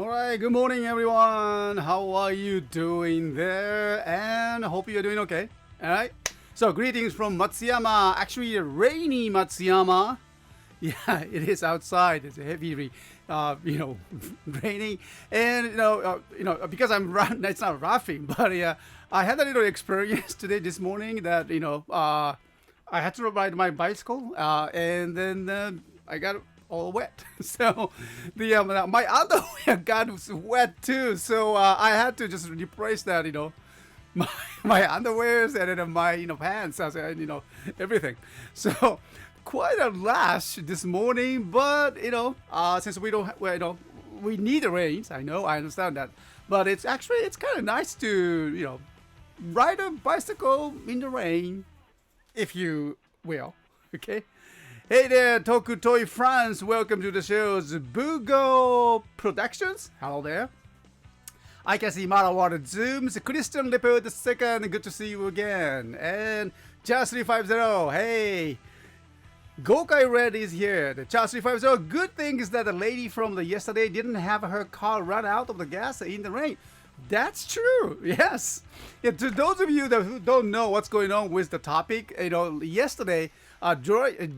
All right, good morning, everyone. How are you doing there? And I hope you're doing okay. All right. So, greetings from Matsuyama. Actually, rainy Matsuyama. Yeah, it is outside. It's heavy, raining, and because it's not laughing, but yeah, I had a little experience today this morning that I had to ride my bicycle, and then I got all wet. So the my underwear got wet too. So I had to just replace that, my underwears and then my pants, everything. So quite a lash this morning, but since we don't, we need the rains. I understand that, but it's kind of nice to ride a bicycle in the rain, if you will. Okay. Hey there, Toku Toy France. Welcome to the show's Bugo Productions. Hello there. I can see Marawater Zooms. Christian Leopard II. Good to see you again. And Charles350. Hey. Gokai Red is here. The Charles350. Good thing is that the lady from the yesterday didn't have her car run out of the gas in the rain. That's true. Yes. Yeah, to those of you who don't know what's going on with the topic, yesterday,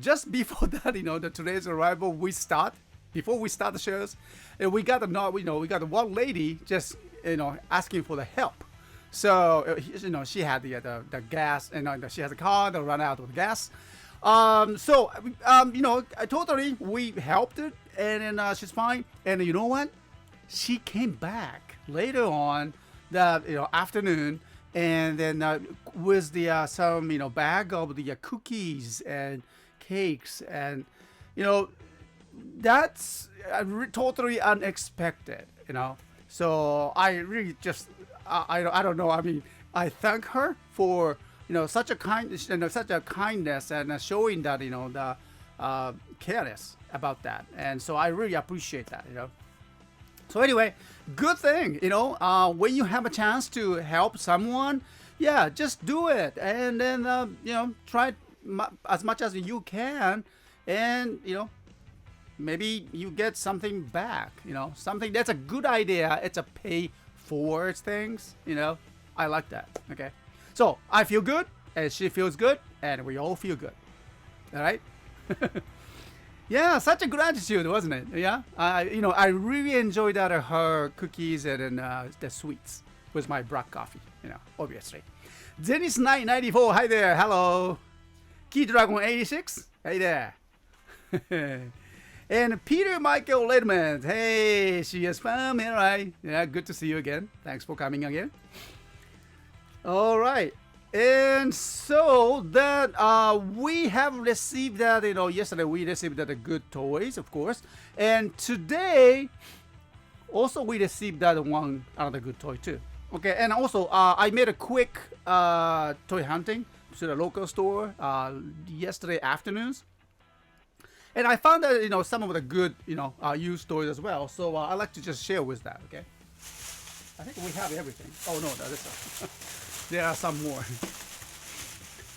just before that, the today's arrival, before we start the shows, and we got one lady just asking for the help. So she had the gas, and she has a car that ran out of gas. Totally we helped her, and then she's fine. And you know what? She came back later on that afternoon, and then with the some bag of the cookies and cakes, and that's totally unexpected. So I really just I don't know. I mean, I thank her for such a kindness and showing that the careless about that, and so I really appreciate that. So anyway, good thing, when you have a chance to help someone, yeah, just do it. And then, try as much as you can. And, maybe you get something back, something that's a good idea. It's a pay forward things, I like that. Okay. So I feel good and she feels good and we all feel good. All right. Yeah, such a good attitude, wasn't it? Yeah, I really enjoyed that her cookies and the sweets with my black coffee. Obviously. Zenith 994, hi there, hello. Key Dragon 86, hey there. And Peter Michael Ledman, hey, she is fun, all right. Yeah, good to see you again. Thanks for coming again. All right. And so that we have received that, yesterday we received that good toys, of course. And today, also we received that another good toy too. Okay, and also I made a quick toy hunting to the local store yesterday afternoons. And I found that, some of the good, used toys as well. So I like to just share with that, okay? I think we have everything. Oh, no, that is there are some more.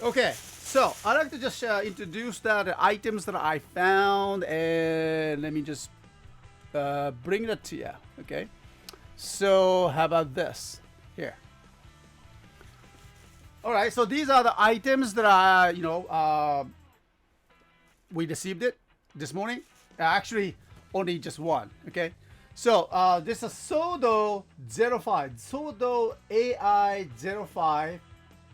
Okay, so I'd like to just introduce the items that I found, and let me just bring that to you. Okay, so how about this here? All right, so these are the items that we received it this morning. Actually, only just one. Okay. So this is Sodo 05, Sodo AI 05,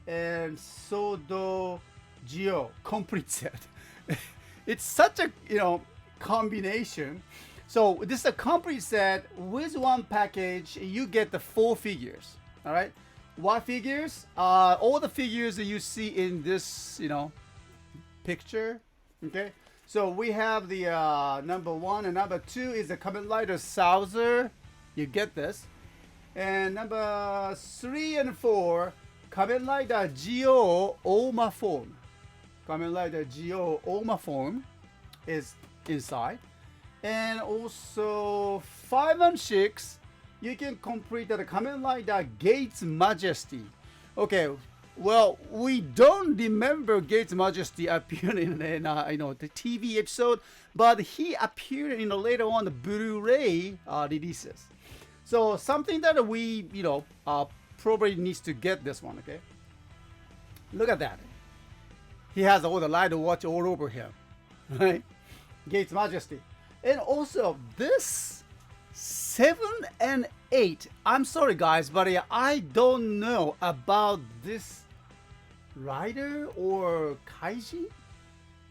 and Sodo Geo complete set. It's such a combination. So this is a complete set with one package. You get the 4 figures. All right, what figures? All the figures that you see in this picture. Okay. So we have the number 1 and number 2 is the Kamen Rider Sauser. You get this. And number 3 and 4, Kamen Rider Geo Oma Form. Kamen Rider Geo Oma Form is inside. And also 5 and 6, you can complete the Kamen Rider Gates Majesty. Okay. Well, we don't remember Gates Majesty appearing in the TV episode, but he appeared later on the Blu-ray releases. So something that we, probably needs to get this one. Okay. Look at that. He has all the light watch all over him, right? Gates Majesty. And also this 7 and 8. I'm sorry guys, but I don't know about this rider or kaiji.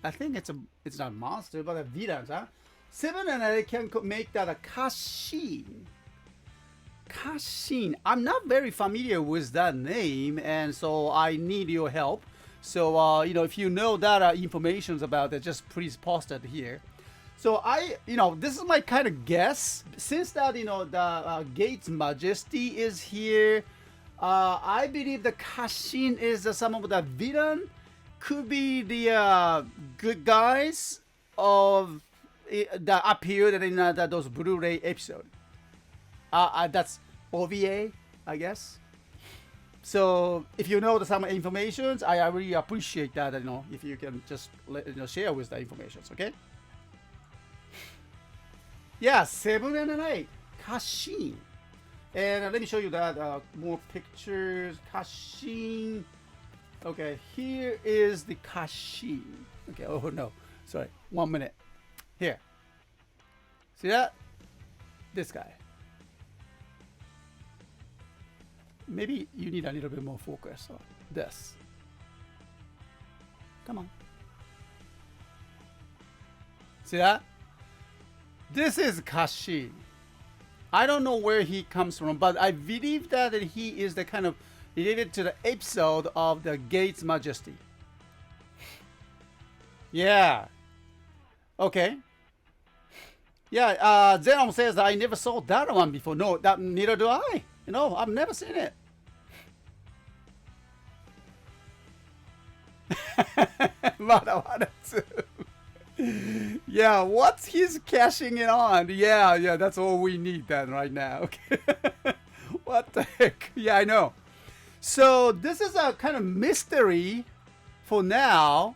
I think it's not a monster, but a villain, huh? 7 and 8 can make that a Kashin. Kashin. I'm not very familiar with that name, and so I need your help. So, if you know that information about it, just please post it here. So this is my kind of guess. Since that, the Gates Majesty is here, I believe the Kashin is some of the villain. Could be the good guys of that appeared in those Blu-ray episodes. That's OVA, I guess. So if you know some information, I really appreciate that. If you can just share with the information, okay? Yeah, 7 and 8, Kashin, and let me show you that more pictures. Kashin. Okay, here is the Kashin. Okay, oh no, sorry, 1 minute. Here, see that? This guy. Maybe you need a little bit more focus on this. Come on. See that? This is Kashin. I don't know where he comes from, but I believe that he is the kind of related to the episode of the Gates Majesty. Yeah. Okay. Yeah, Zenom says I never saw that one before. No, neither do I. I've never seen it. Yeah, what's he's cashing it on? Yeah, that's all we need then right now. Okay. What the heck? Yeah, I know. So this is a kind of mystery for now,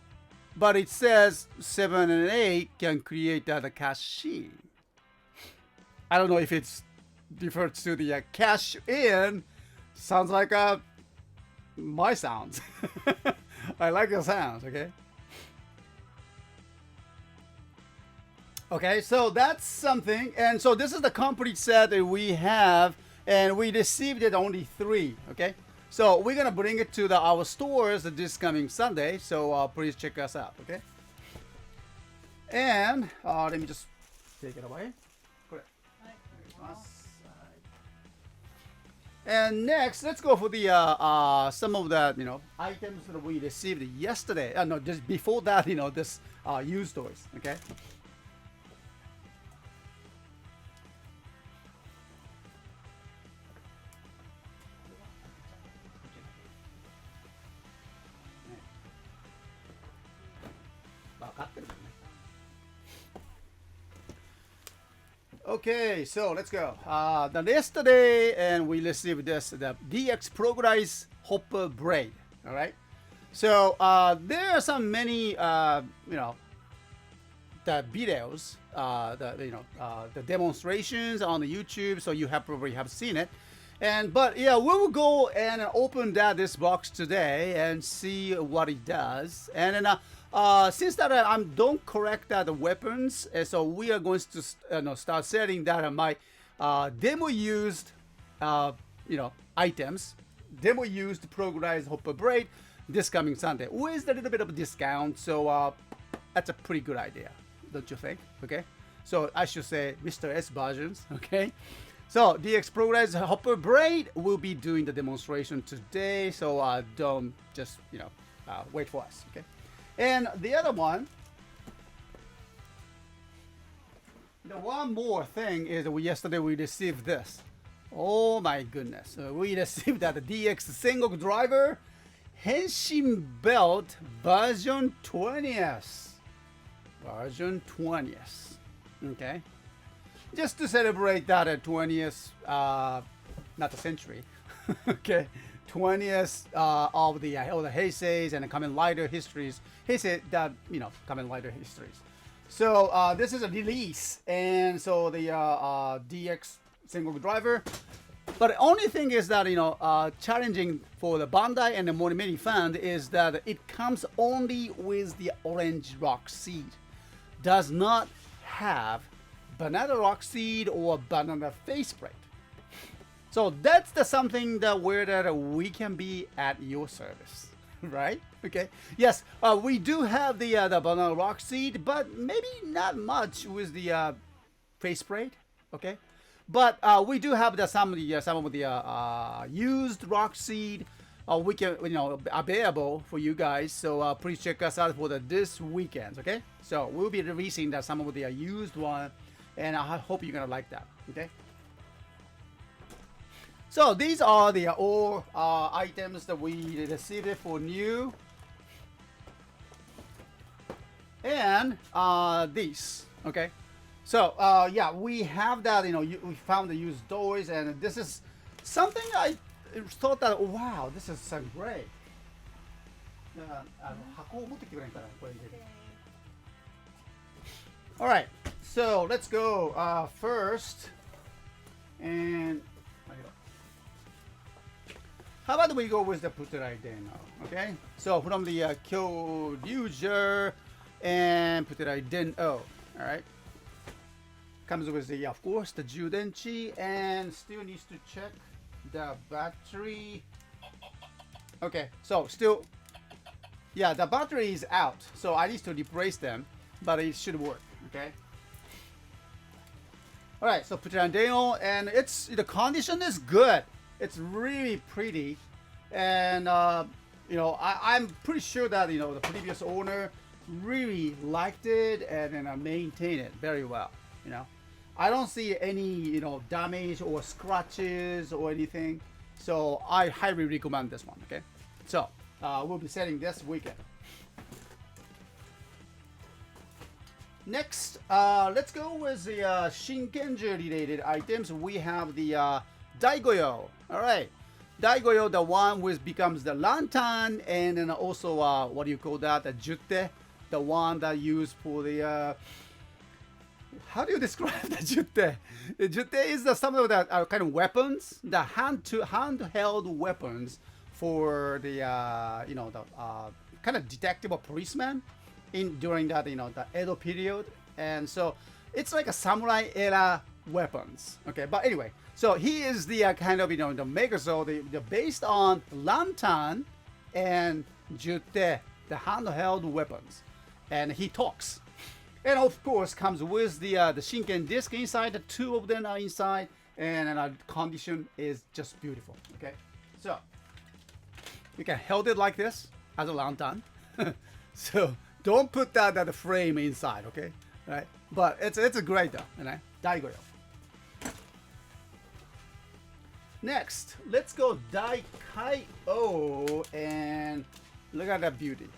but it says 7 and 8 can create that Kashin. I don't know if it's refers to the cash in. Sounds like my sounds. I like the sounds. Okay, so that's something. And so this is the complete set that we have, and we received it only 3. Okay, so we're gonna bring it to our stores this coming Sunday, so please check us out. Okay, and let me just take it away. And next, let's go for the some of the items that we received yesterday. No, just before that, this used toys. Okay. Okay, so let's go. Yesterday, and we received this, the DX Progress Hopper Braid. All right. So there are some many, the videos, the demonstrations on the YouTube. So you probably have seen it. But yeah, we will go and open this box today and see what it does. And then since that I don't correct the weapons, so we are going to start selling that my demo used items, demo used Progress Hopper Braid this coming Sunday with a little bit of a discount. So that's a pretty good idea, don't you think? Okay, so I should say Mr. S versions. Okay. So DX Progress Hopper Braid will be doing the demonstration today, so don't just wait for us, okay? And the other one, the one more thing is that yesterday we received this. Oh my goodness, we received that DX single driver Henshin belt version 20th, okay? Just to celebrate that at 20th, not the century, okay, 20th of the all the Heiseis and the Kamen Rider histories. Heisei, that Kamen Rider histories. So this is a release, and so the DX single driver. But the only thing is that, challenging for the Bandai and the Morimeri fan is that it comes only with the orange rock seed. Does not have banana rock seed or banana faceplate. So that's the something that we can be at your service, right? Okay. Yes, we do have the banana rock seed, but maybe not much with the faceplate. Okay. But we do have some of the used rock seed. We can available for you guys. So please check us out for this weekend. Okay. So we'll be releasing some of the used one, and I hope you're gonna like that. Okay. So these are the all items that we received for new, and these. Okay. So yeah, we have that. We found the used toys, and this is something I thought that wow, this is so great. 箱を持ってきてくれないかな、これ入れる。All right, so let's go first, and how about we go with the Puterai Deno? Okay, so from the Kyoryuger and Puterai Deno. All right. Comes with the, of course, the Judenchi, and still needs to check the battery. Okay, so still, yeah, the battery is out, so I need to replace them, but it should work. Okay. All right, so put it on Dano, and the condition is good. It's really pretty, and I'm pretty sure that the previous owner really liked it and maintained it very well. I don't see any damage or scratches or anything, so I highly recommend this one. Okay, so we'll be selling this weekend. Next, let's go with the Shinkenju related items. We have the Daigoyo. All right, Daigoyo, the one which becomes the lantern, and then also what do you call that? The Jute, the one that used for the how do you describe the Jute? The Jute is some of the kind of weapons, the handheld weapons for the kind of detective or policeman during that the Edo period, and so it's like a samurai era weapons. Okay, but anyway, so he is the kind of the Megazord, the based on lantern and Jute, the handheld weapons, and he talks. And of course, comes with the Shinken disc inside. The two of them are inside, and the condition is just beautiful. Okay, so you can hold it like this as a lantern. So don't put that frame inside. Okay, right? But it's a great though, Daigoyo. Next, let's go Daikaio, and look at that beauty.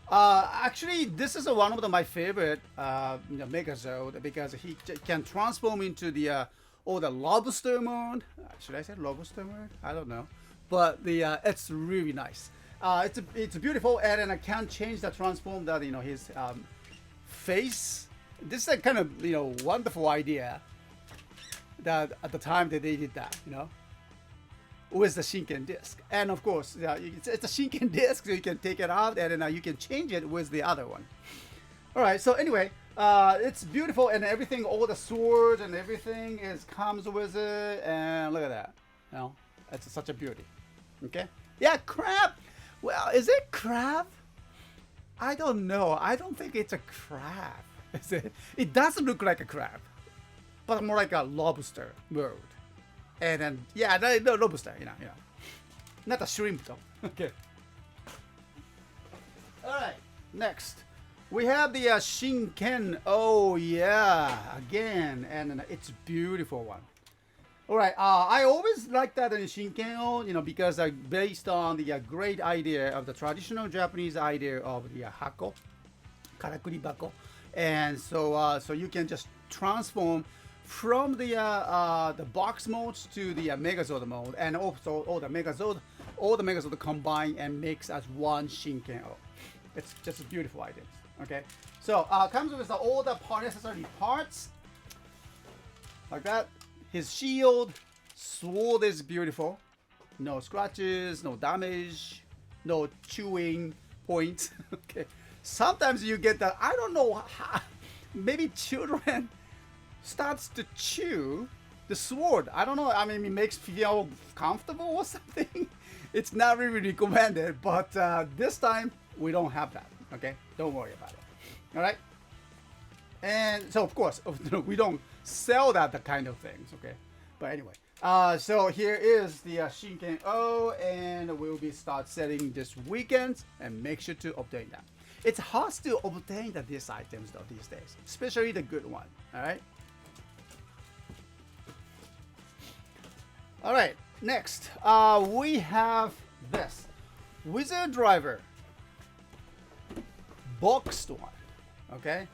Actually, this is one of my favorite Megazord because he can transform into the lobster mode. Should I say lobster mode? I don't know, but it's really nice. It's beautiful, and then I can change the transform that his face. This is a kind of wonderful idea that at the time that they did that with the Shinken disc. And of course, it's a Shinken disc, so you can take it out and then you can change it with the other one. All right, so anyway, it's beautiful, and everything, all the swords and everything comes with it, and look at that. It's such a beauty. Okay, yeah, crab. Well, is it crab? I don't know. I don't think it's a crab. It doesn't look like a crab, but more like a lobster world. And then, yeah, no lobster, not a shrimp though. Okay. All right, next we have the Shinken. Oh yeah, again, and it's a beautiful one. All right, I always like that in Shinken, because based on the great idea of the traditional Japanese idea of the hako, karakuri bako, and so you can just transform from the box modes to the Megazord mode, and also all the Megazord combine and makes as one Shinken. It's just a beautiful idea. Okay, so comes with all the necessary parts like that. his shield, sword is beautiful. No scratches, no damage, no chewing points. Okay. Sometimes you get that. I don't know how. Maybe children starts to chew the sword. I don't know. I mean, it makes feel comfortable or something. It's not really recommended, but this time we don't have that. Okay, don't worry about it. All right. And so of course we don't sell that kind of things. Okay, but anyway. So here is the Shinken O, and we'll be start selling this weekend, and make sure to obtain that. It's hard to obtain these items though these days, especially the good one. All right. All right. Next, we have this Wizard Driver boxed one. Okay.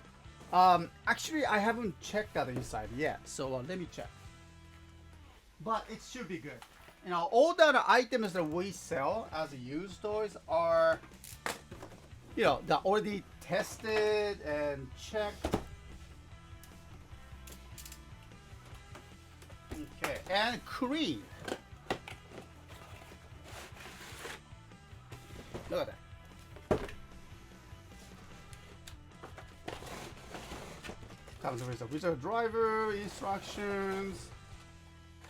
Actually, I haven't checked that inside yet, so let me check. But it should be good. You know, all the items that we sell as used toys are, you know, they're already tested and checked. Okay, and clean. Look at that. Comes with a Wizard Driver instructions.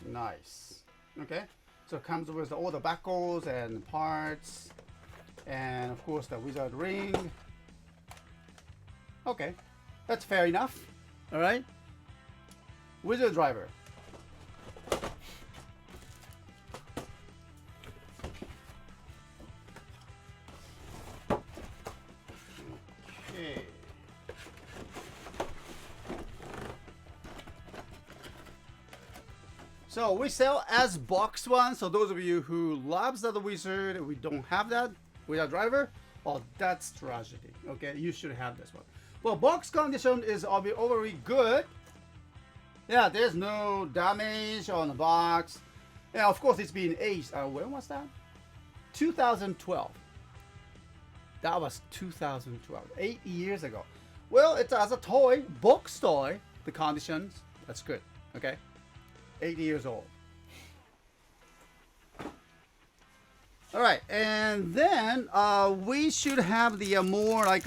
Nice. Okay, so it comes with all the buckles and parts, and of course the wizard ring. Okay, that's fair enough. All right, Wizard Driver. Okay. So we sell as box one. So those of you who loves the wizard, we don't have that Wizard Driver. Oh, that's tragedy. Okay, you should have this one. Well, box condition is overly good. Yeah, there's no damage on the box. Yeah, of course it's been aged. When was that? 2012. That was 2012. 8 years ago. Well, it's as a toy, box toy. The conditions, that's good. Okay. 8 years old. All right, and then we should have the more like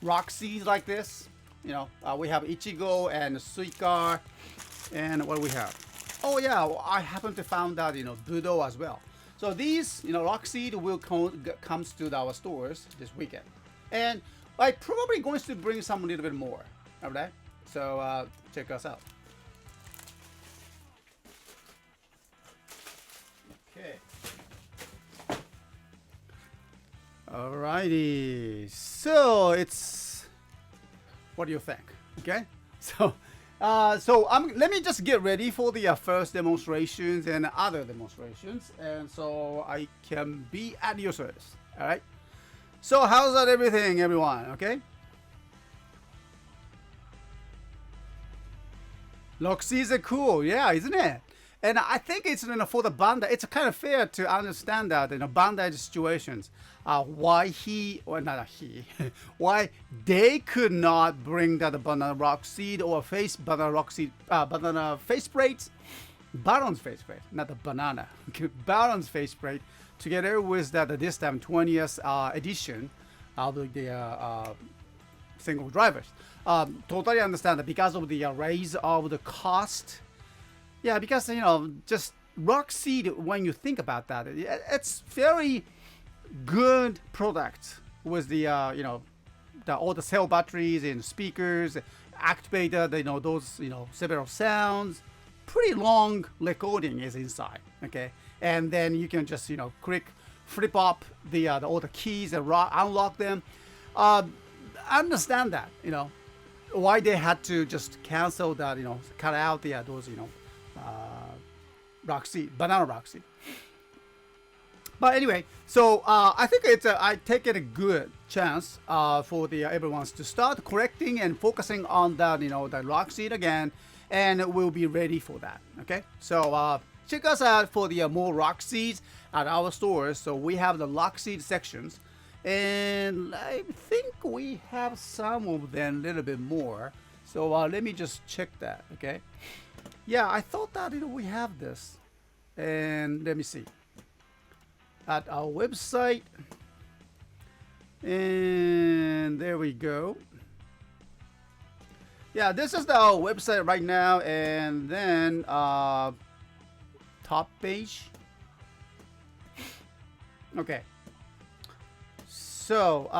rock seeds like this. You know, we have Ichigo and Suica, and what do we have? Oh yeah, I happen to found out Budo as well. So these rock seed will comes to our stores this weekend, and I probably going to bring some a little bit more. All right, so check us out. Okay. Alrighty. So it's. What do you think? Okay. So, let me just get ready for the first demonstrations and other demonstrations, and so I can be at your service. All right. So how's that everything, everyone? Okay. Loxies are cool, yeah, isn't it? And I think it's for the Bandai, it's kind of fair to understand that Bandai situations, why why they could not bring that banana rock seed or banana rock seed, banana face plates, Baron's face plate, not the banana, Baron's face plate, together with that this time 20th edition of the single drivers. Totally understand that because of the raise of the cost. Yeah, because just rock seed. When you think about that, it's very good product with the all the cell batteries and speakers, activated. Those several sounds. Pretty long recording is inside. Okay, and then you can just flip up the all the keys and unlock them. I understand that why they had to just cancel that cut out the those rock seed, banana rock seed. But anyway, so I think it's I take it a good chance for the everyone to start collecting and focusing on that the rock seed again, and we'll be ready for that. Okay, so check us out for the more rock seeds at our stores. So we have the rock seed sections, and I think we have some of them a little bit more. So let me just check that. Okay. Yeah, I thought that we have this, and let me see at our website, and there we go. Yeah, this is our website right now, and then top page. Okay. So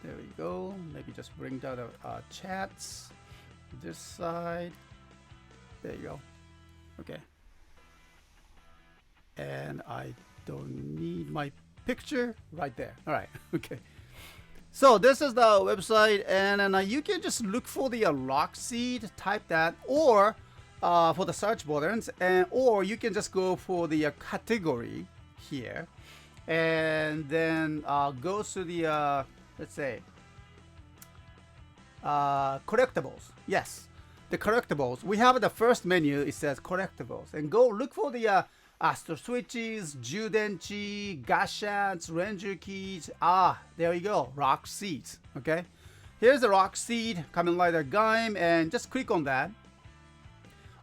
there we go. Maybe just bring down the chats. This side. There you go. Okay. And I don't need my picture right there. All right. Okay. So this is the website, and then you can just look for the rock seed, type that, or for the search buttons, and or you can just go for the category here, and then go to the let's say collectibles. Yes, the collectibles. We have the first menu. It says collectibles, and go look for the Astro switches, Judenchi, Gashats, Ranger keys. There you go. Rock seeds. Okay. Here's the rock seed, Kamen Rider Gaim, and just click on that.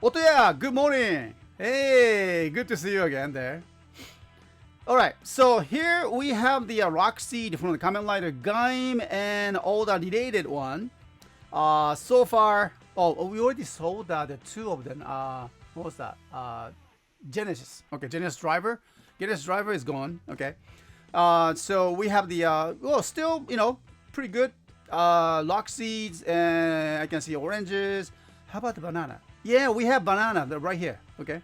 Otoya, good morning. Hey, good to see you again there. Alright, so here we have the rock seed from the Kamen Rider Gaim and all the related one. So far, we already sold the two of them. What was that? Genesis. Okay, Genesis driver. Genesis driver is gone. Okay. So we have the still pretty good lock seeds, and I can see oranges. How about the banana? Yeah, we have banana right here. Okay.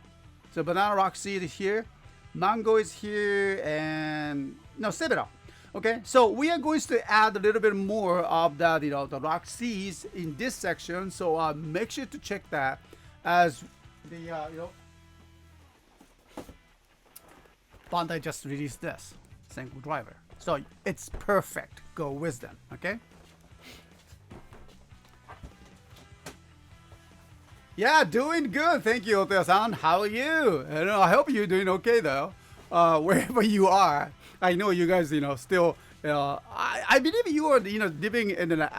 So banana rock seed is here. Mango is here, and several. Okay. So we are going to add a little bit more of that the rock seeds in this section. So make sure to check that as the Bandai just released this single driver, so it's perfect. Go with them, okay? Yeah, doing good. Thank you, Otoya-san. How are you? I hope you're doing okay though. Wherever you are, I know you guys, still. I believe you are, living in an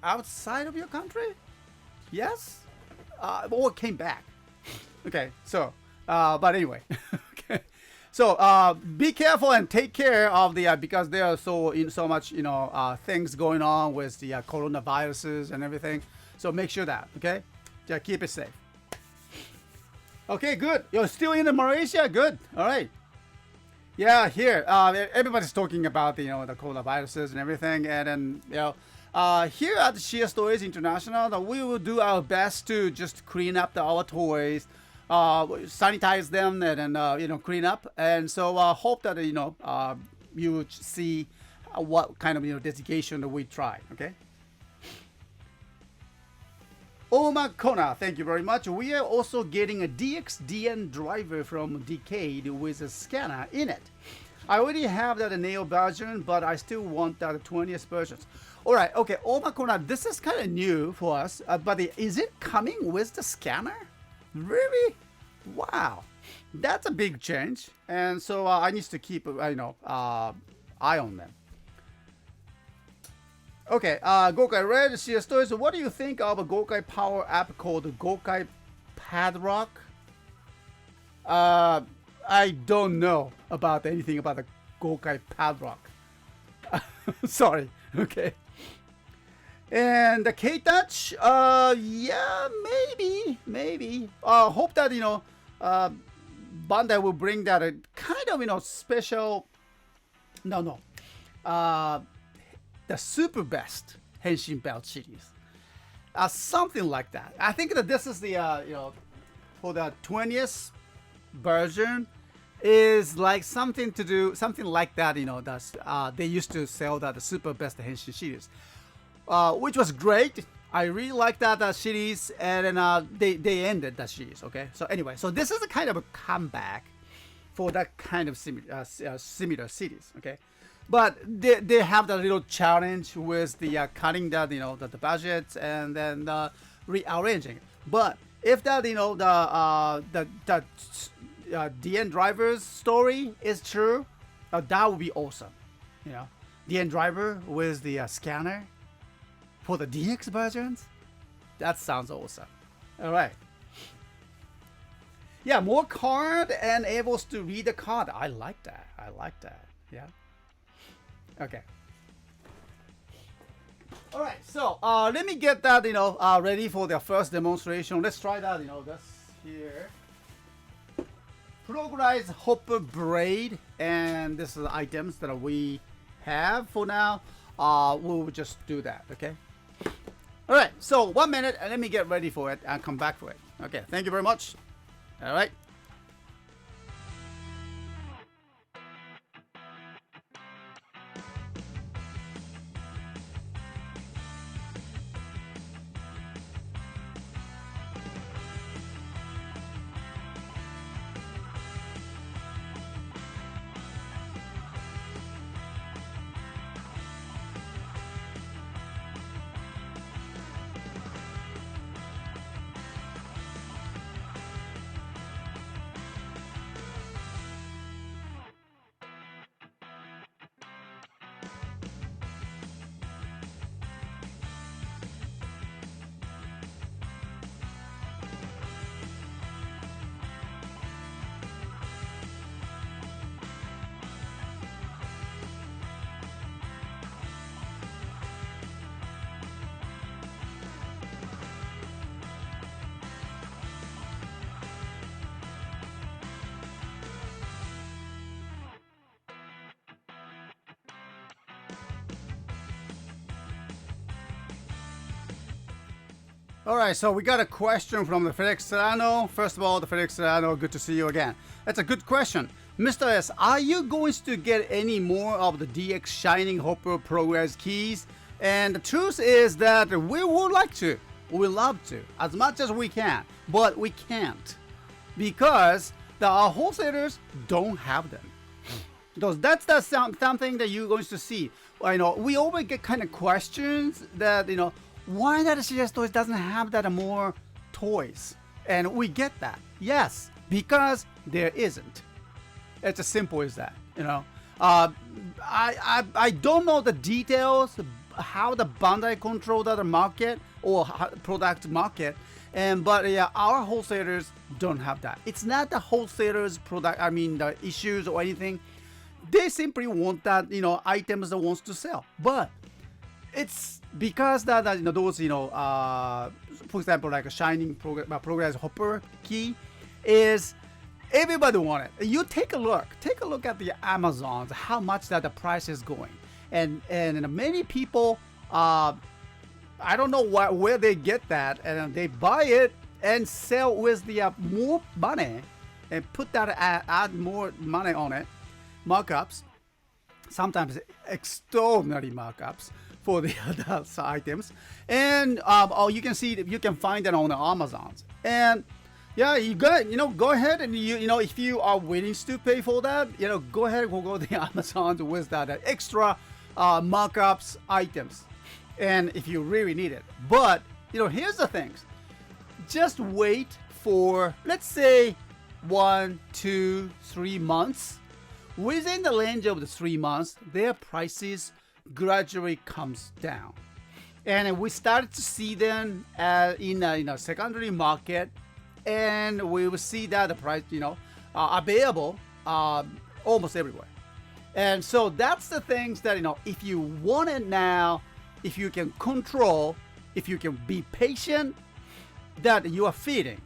outside of your country. Yes, or came back. Okay, so but anyway. Okay. So be careful and take care of the because there are so much things going on with the coronaviruses and everything. So make sure that just keep it safe. Okay, good. You're still in Malaysia. Good. All right. Yeah, here everybody's talking about the coronaviruses and everything, and then here at the CSTOYS International, we will do our best to just clean up our toys. Sanitize them and then clean up, and so hope that you see what kind of dedication that we try. Okay. Oma Kona, thank you very much. We are also getting a DXDN driver from Decade with a scanner in it. I already have that Neo version, but I still want that 20th version. All right, okay, Oma Kona, this is kind of new for us, but is it coming with the scanner? Really? Wow, that's a big change, and so I need to keep eye on them. Okay, Gokai Red, CSTOYS, what do you think of a Gokai Power app called Gokai Padlock? I don't know about anything about the Gokai Padlock. Sorry. Okay. And the K-Touch, yeah, maybe. Hope that Bandai will bring that kind of special. No. The Super Best Henshin Belt series, something like that. I think that this is the for the 20th version is like something like that. That's they used to sell that the Super Best Henshin series. Which was great. I really like that series, and then they ended that series. Okay, so anyway, so this is a kind of a comeback for that kind of similar series. Okay, but they have that little challenge with the cutting that the budgets and then rearranging. But if that the DN driver's story is true, that would be awesome. DN driver with the scanner. for the DX versions. That sounds awesome. All right. Yeah, more card and able to read the card. I like that. I like that. Yeah. Okay. All right. So let me get that ready for the first demonstration. Let's try that. That's here. Progress hopper braid, and this is the items that we have for now. We'll just do that. Okay. All right. So 1 minute, and let me get ready for it and come back for it. Okay. Thank you very much. All right. All right, so we got a question from the Felix Serrano. First of all, the Felix Serrano, good to see you again. That's a good question. Mr. S, are you going to get any more of the DX Shining Hopper Progress keys? And the truth is that we would like to. We love to, as much as we can, but we can't. Because our wholesalers don't have them. Because that's something that you're going to see. We always get kind of questions that, why that CSTOYS doesn't have that more toys? And we get that. Yes, because there isn't. It's as simple as that. I don't know the details how the Bandai control the market or product market, but yeah, our wholesalers don't have that. It's not the wholesalers product. The issues or anything. They simply want that items that wants to sell, but it's because that those for example, like a shining progress hopper key is everybody want it. You take a look at the Amazons, how much that the price is going, and many people I don't know where they get that, and they buy it and sell with the more money and put that add more money on it, markups, sometimes extraordinary markups for the other items, and you can see that you can find that on the Amazons. And yeah, you got go ahead and if you are willing to pay for that, go ahead and go to the Amazons with that extra markups items, and if you really need it. But here's the things: just wait for, let's say, 1, 2, 3 months. Within the range of the 3 months, their prices gradually comes down, and we started to see them in a secondary market, and we will see that the price available almost everywhere. And so that's the things that if you want it now, if you can control, if you can be patient, that you are feeding,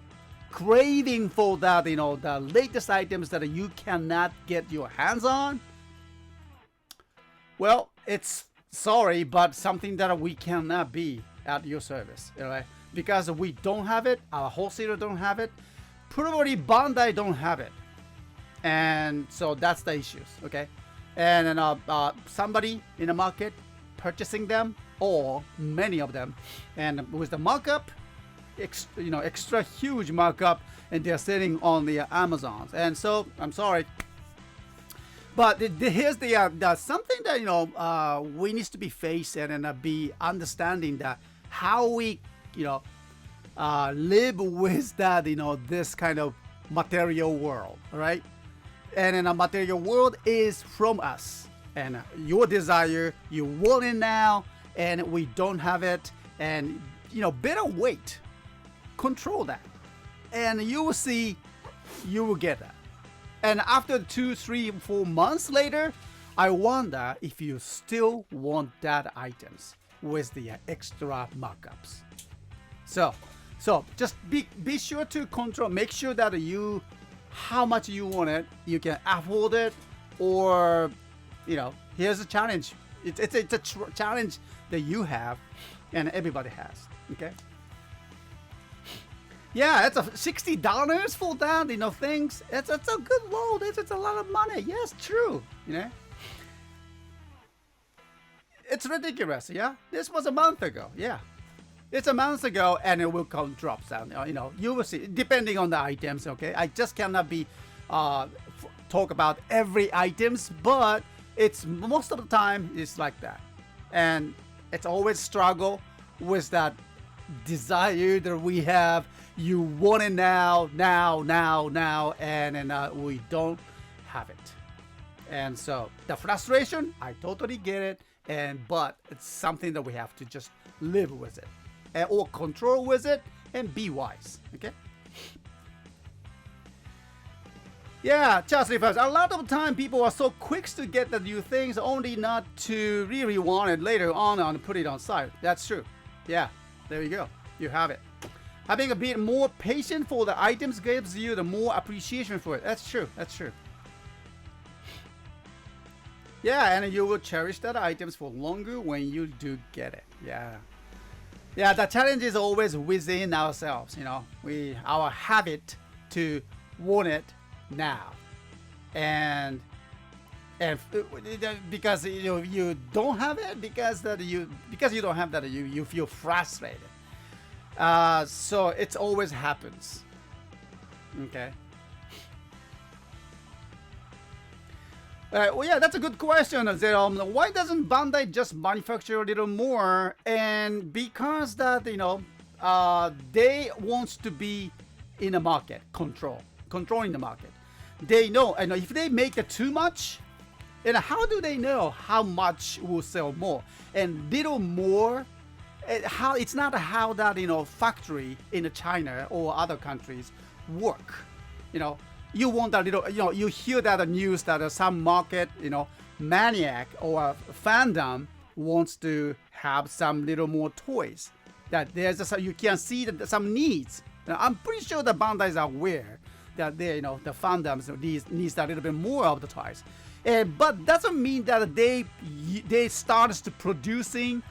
craving for that the latest items that you cannot get your hands on. Well, it's sorry, but something that we cannot be at your service, right? Because we don't have it, our wholesaler don't have it, probably Bandai don't have it, and so that's the issues, okay? And then somebody in the market purchasing them, or many of them, and with the markup, extra huge markup, and they're selling on the Amazons. And so I'm sorry. But here's the something that we need to be facing and be understanding that how we live with that this kind of material world, right? And in a material world is from us, and your desire, you want it now, and we don't have it, and better wait, control that, and you will see, you will get that. And after 2, 3, 4 months later, I wonder if you still want that items with the extra markups. So just be sure to control, make sure that you, how much you want it, you can afford it, or here's a challenge. It's a challenge that you have and everybody has. Okay. Yeah, it's a $60 for that, things. It's a good load. It's a lot of money. Yes, true. It's ridiculous. Yeah, this was a month ago. Yeah, it's a month ago, and it will come drops down. You will see, depending on the items. Okay, I just cannot be talk about every items, but it's most of the time it's like that, and it's always struggle with that desire that we have. You want it now, and we don't have it. And so the frustration, I totally get it, but it's something that we have to just live with it, or control with it, and be wise. Okay. Yeah, just refers. A lot of time people are so quick to get the new things, only not to really want it later on and put it on site. That's true. Yeah, there you go. You have it. Having a bit more patience for the items gives you the more appreciation for it. That's true. That's true. Yeah, and you will cherish that items for longer when you do get it. Yeah. Yeah, the challenge is always within ourselves. Our habit to want it now, and because you don't have it, because you don't have that, you feel frustrated. So it always happens. Okay. Well, yeah, that's a good question. Why doesn't Bandai just manufacture a little more? And because that they wants to be in the market, controlling the market. They know, and if they make it too much, and how do they know how much will sell more? And little more. How it's not how that factory in China or other countries work. You want a little. You hear that news that some market maniac or fandom wants to have some little more toys. That you can see that some needs. Now, I'm pretty sure the Bandai is aware that the fandoms needs a little bit more of the toys, but doesn't mean that they start to producing.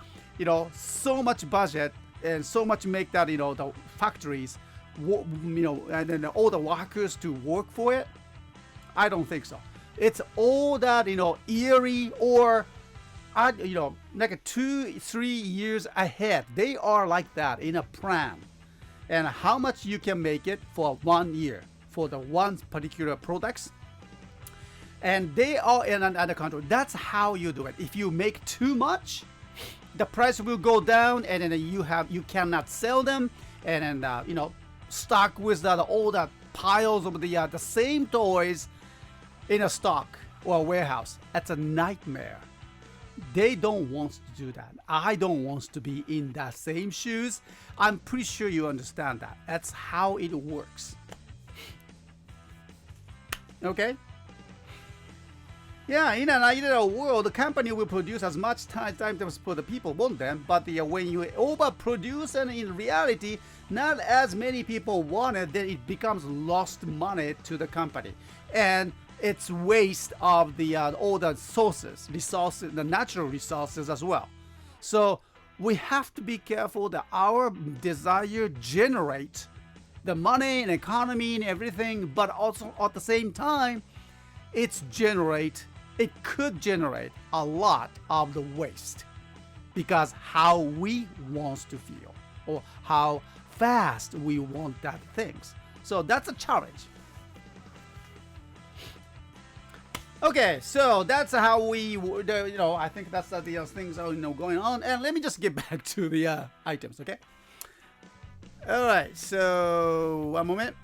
So much budget and so much make that the factories, and then all the workers to work for it. I don't think so. It's all that eerie or like 2-3 years ahead. They are like that in a plan, and how much you can make it for 1 year for the one particular products. And they are in another country. That's how you do it. If you make too much, the price will go down, and then you cannot sell them, and then stuck with all the piles of the same toys in a stock or a warehouse. That's a nightmare. They don't want to do that. I don't want to be in that same shoes. I'm pretty sure you understand that. That's how it works. Okay. Yeah, in an ideal world, the company will produce as much items for the people want them, but when you overproduce, and in reality, not as many people want it, then it becomes lost money to the company, and it's waste of all the resources, the natural resources as well. So we have to be careful that our desire generate the money and economy and everything, but also at the same time, it could generate a lot of the waste, because how we want to feel or how fast we want that things. So that's a challenge. Okay, so that's how I think that's the things are going on. And let me just get back to the items, okay? All right, so one moment.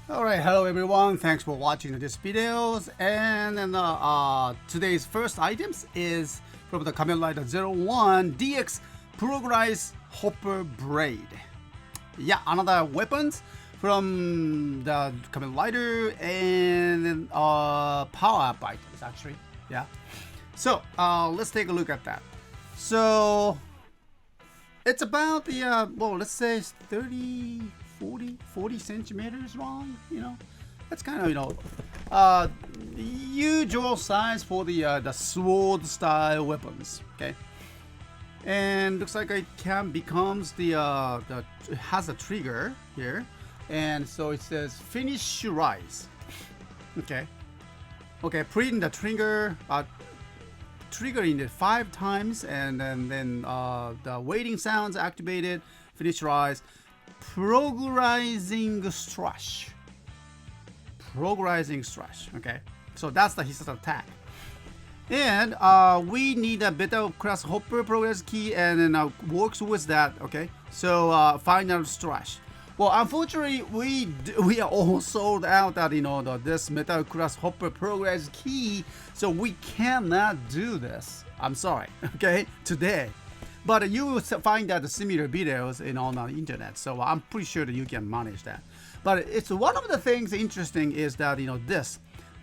Alright, hello everyone, thanks for watching this videos. And then today's first items is from the Kamen Rider 01 DX Progress Hopper Braid. Yeah, another weapons from the Kamen Rider and power-up items actually. Yeah. So let's take a look at that. So it's about the well, let's say 30 40 centimeters long, you know. That's kind of, you know, usual size for the sword style weapons. Okay, and looks like it becomes it has a trigger here, and so it says finish rise. Okay, putting the trigger triggering it 5 times, and then the waiting sounds activated, finish rise. Progressing strush. Okay, so that's the his attack. And we need a better class hopper progress key, and then works with that. Okay, so final strush. Well, unfortunately, we are all sold out at, you know, this metal class hopper progress key, so we cannot do this. I'm sorry. Okay, today. But you will find that similar videos on the internet, so I'm pretty sure that you can manage that. But it's one of the things interesting is that, you know, the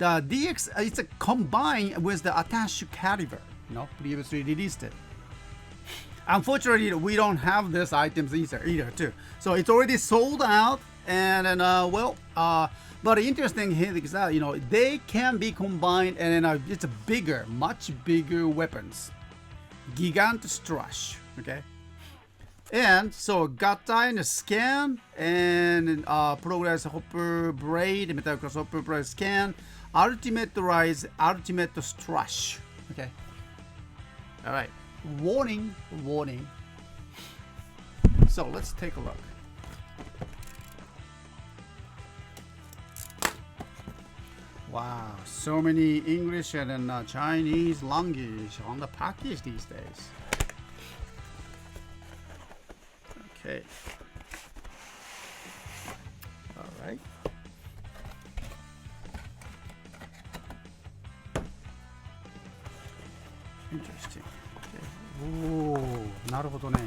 DX, it's a combined with the attached caliber, you know, previously released it. Unfortunately, we don't have this items either too. So it's already sold out, and then but interesting here is that, you know, they can be combined, and then it's a bigger, much bigger weapons. Gigant strush. Okay, and so gata and scan, and progress hopper braid, metal cross hopper braid scan, ultimate rise, ultimate strush. Okay, all right, warning. So let's take a look. Wow, so many English and Chinese language on the package these days. Okay. All right. Interesting. Okay. Oh, なるほどね.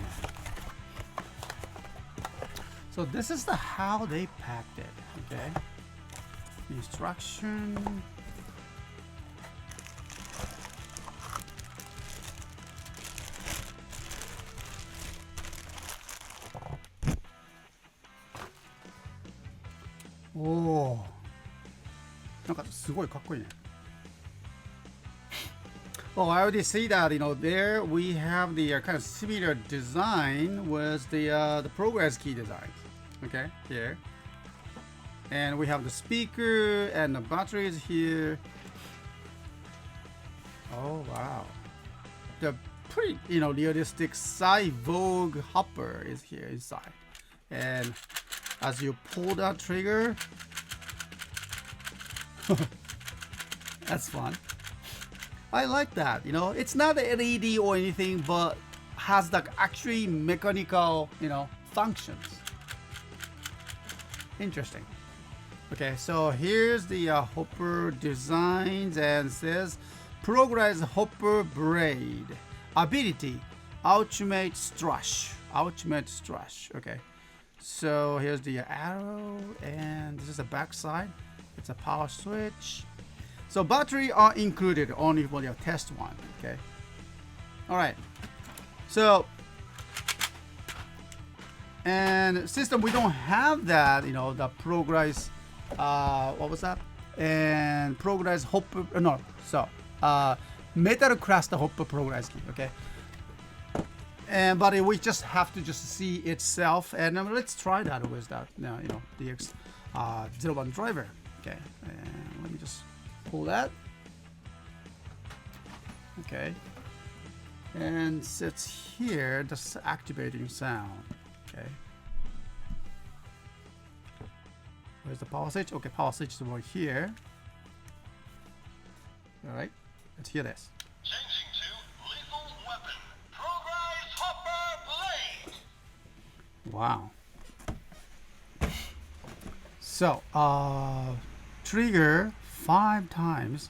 So this is how they packed it. Okay. Instruction. Oh, なんかすごいかっこいいね. Well, I already see that, you know, there we have the kind of similar design with the progress key design. Okay, here. And we have the speaker and the batteries here. Oh wow, the pretty, you know, realistic cyborg hopper is here inside. And as you pull that trigger, that's fun. I like that. You know, it's not LED or anything, but has the actually mechanical, you know, functions. Interesting. Okay, so here's the hopper designs, and says progress hopper braid ability ultimate strush. Okay, so here's the arrow, and this is the back side. It's a power switch. So battery are included only for your test one. Okay, all right. So and system, we don't have that, you know, the progress what was that? And progress hopper, no, so metal cluster hopper progress key. Okay, and but we just have to just see itself, and let's try that with that now, you know, DX 01 driver. Okay, and let me just pull that. Okay, and sits here, just activating sound. Okay, where's the power switch? Okay, power switch is over here. All right, let's hear this. Changing to lethal weapon, progress hopper blade. Wow. So trigger 5 times.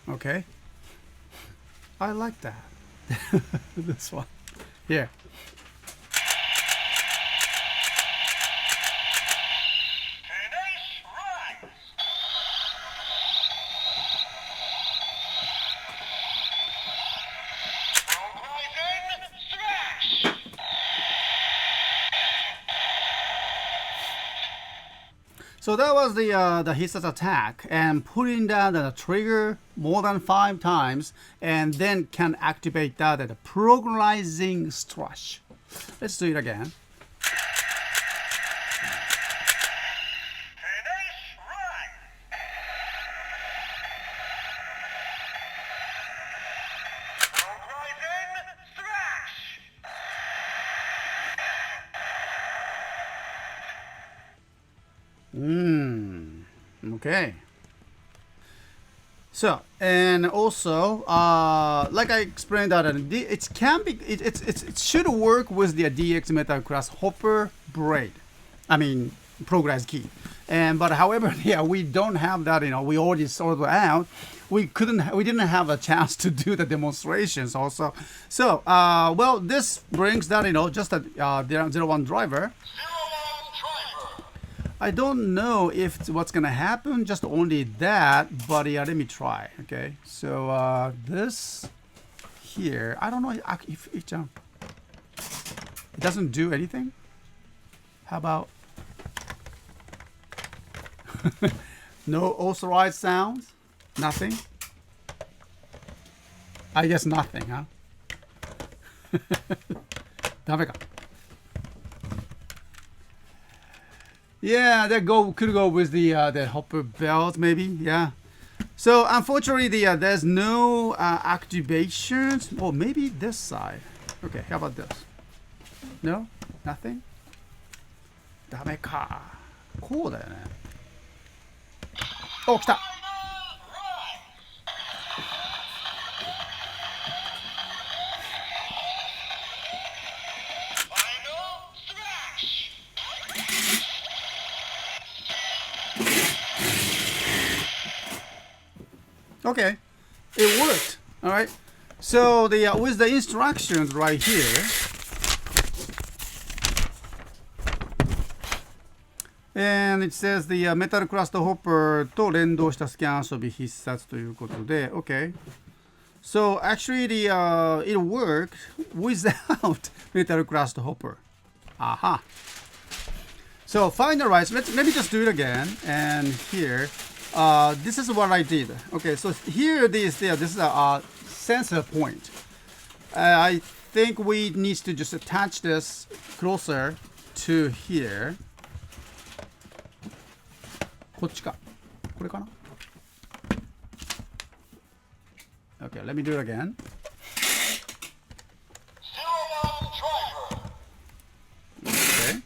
Okay, I like that. This one. Here. Finish rise. Horizon smash. So that was the Hissa's attack, and putting down the trigger more than 5 times, and then can activate that at a progressing strush. Let's do it again. Finish rise. Horizon smash. Okay. So, and also, like I explained that it can be, it should work with the DX metal class hopper braid. I mean, progress key. And but however, yeah, we don't have that. We already sorted it out. We didn't have a chance to do the demonstrations also. So, well, this brings that just a 01 driver. 01 driver. I don't know if it's what's gonna happen, just only that, but yeah, let me try. Okay, so this here, I don't know if it doesn't do anything. How about no authorized sounds? Nothing? I guess nothing, huh? ダメか。Yeah, could go with the hopper belt maybe. Yeah. So unfortunately, there's no activations. Or maybe this side. Okay, how about this? No, nothing. ダメか。こうだよね。お、来た。Okay, it worked. All right. So with the instructions right here, and it says the metal crust hopper と連動したスキャン遊び必殺ということで okay. So actually it worked without metal crust hopper. Aha. So finalize. Let me just do it again. And here. This is what I did. Okay, so here this is a sensor point. I think we need to just attach this closer to here. こっちか。これかな? Okay, let me do it again. 01 driver. Okay.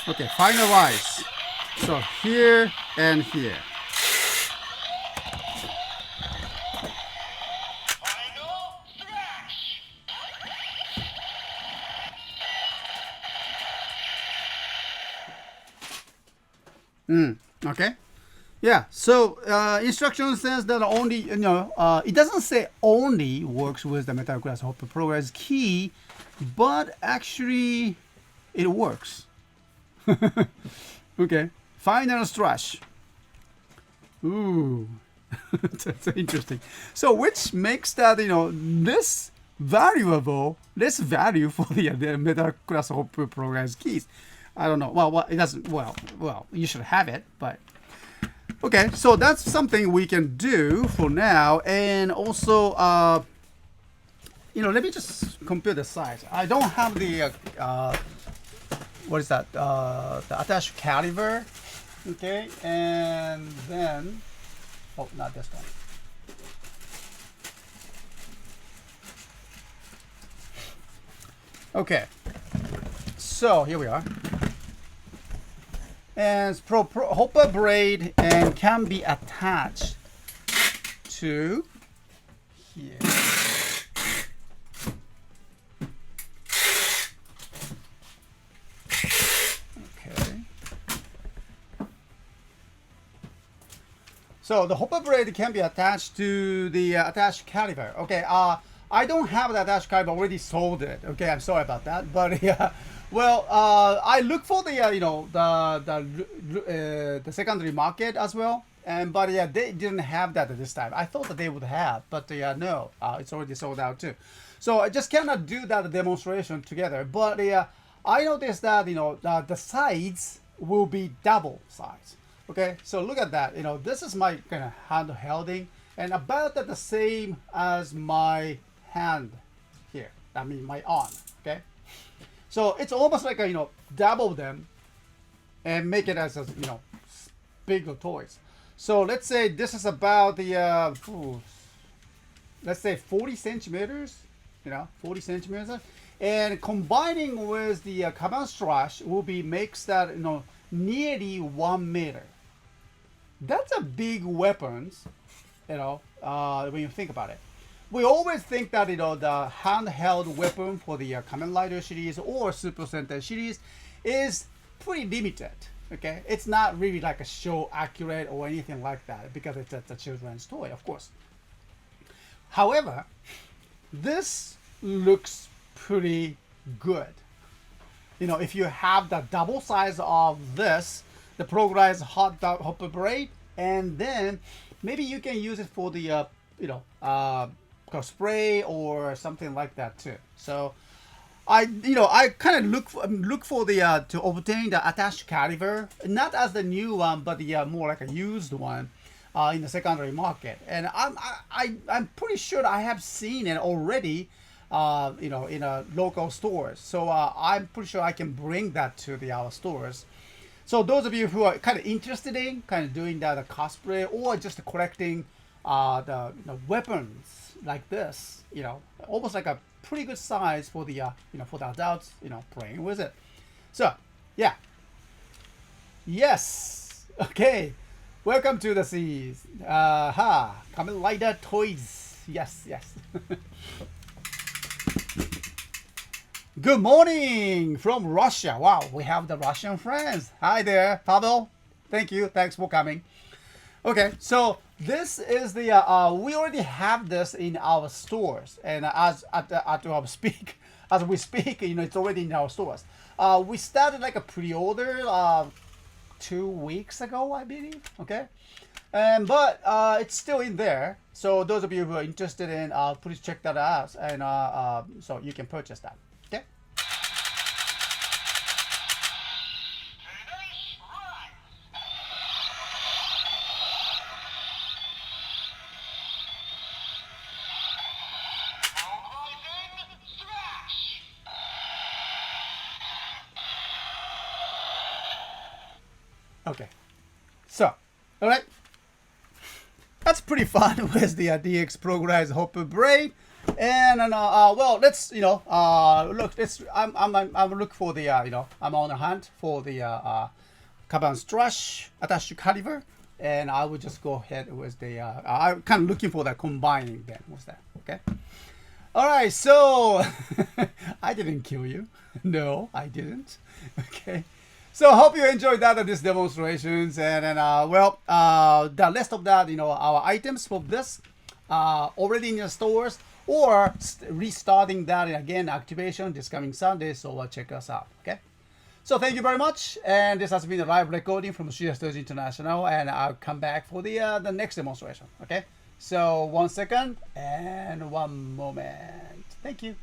Okay, finalize. So here and here. Final smash. Okay. Yeah. So instruction says that only it doesn't say only works with the metal class hopper progress key, but actually it works. Okay. Final strush. Ooh. That's interesting. So which makes that this valuable, less value for the metal class hopper progress keys. I don't know. Well, it doesn't. Well, you should have it, but okay. So that's something we can do for now, and also, let me just compare the size. I don't have the what is that? The attached caliber. Okay, and then not this one. Okay, so here we are. and hopper braid and can be attached to here. Okay. So the hopper braid can be attached to the attached caliper. Okay. I don't have the attached caliper already sold it. Okay. I'm sorry about that. But yeah. Well, I look for the the secondary market as well, but yeah, they didn't have that at this time. I thought that they would have, but yeah, no, it's already sold out too. So I just cannot do that demonstration together. But yeah, I noticed that the sides will be double size. Okay, so look at that. This is my kind of hand holding, and about the same as my hand here. I mean my arm. Okay. So it's almost like double them and make it as bigger toys. So let's say this is about the let's say 40 centimeters, 40 centimeters, and combining with the carbon strash will be makes that nearly 1 meter. That's a big weapons, when you think about it. We always think that the handheld weapon for the Kamen Rider series or Super Sentai series is pretty limited. Okay, it's not really like a show accurate or anything like that because it's a children's toy, of course. However, this looks pretty good. If you have the double size of this, the program's hopper braid, and then maybe you can use it for the spray or something like that too. So I kind of look for the to obtain the attached caliber, not as the new one, but the more like a used one in the secondary market. And I'm pretty sure I have seen it already, in a local stores. So I'm pretty sure I can bring that to our stores. So those of you who are kind of interested in kind of doing the cosplay or just collecting the weapons like this, almost like a pretty good size for the for the adults, playing with it. So yeah, yes, okay, welcome to the seas. Kamen Rider toys. Yes. Good morning from Russia. Wow, we have the Russian friends. Hi there, Pavel. Thanks for coming. Okay, so this is the we already have this in our stores, and as we speak, it's already in our stores. We started like a pre-order 2 weeks ago, I believe. Okay, but it's still in there. So those of you who are interested in, please check that out, and so you can purchase that. Okay. Okay, so, all right, that's pretty fun with the DX Progress Hopper Braid, and well, let's look. I'm look for the I'm on the hunt for the carbon strash attached to caliber, and I will just go ahead with the I'm kind of looking for the combining then with that. Okay, all right, so I didn't kill you. No, I didn't. Okay. So I hope you enjoyed these demonstrations, and the rest of that, our items for this already in your stores, or restarting that again activation this coming Sunday. So check us out. Okay. So thank you very much, and this has been a live recording from CSTOYS International, and I'll come back for the next demonstration. Okay. So 1 second and 1 moment. Thank you.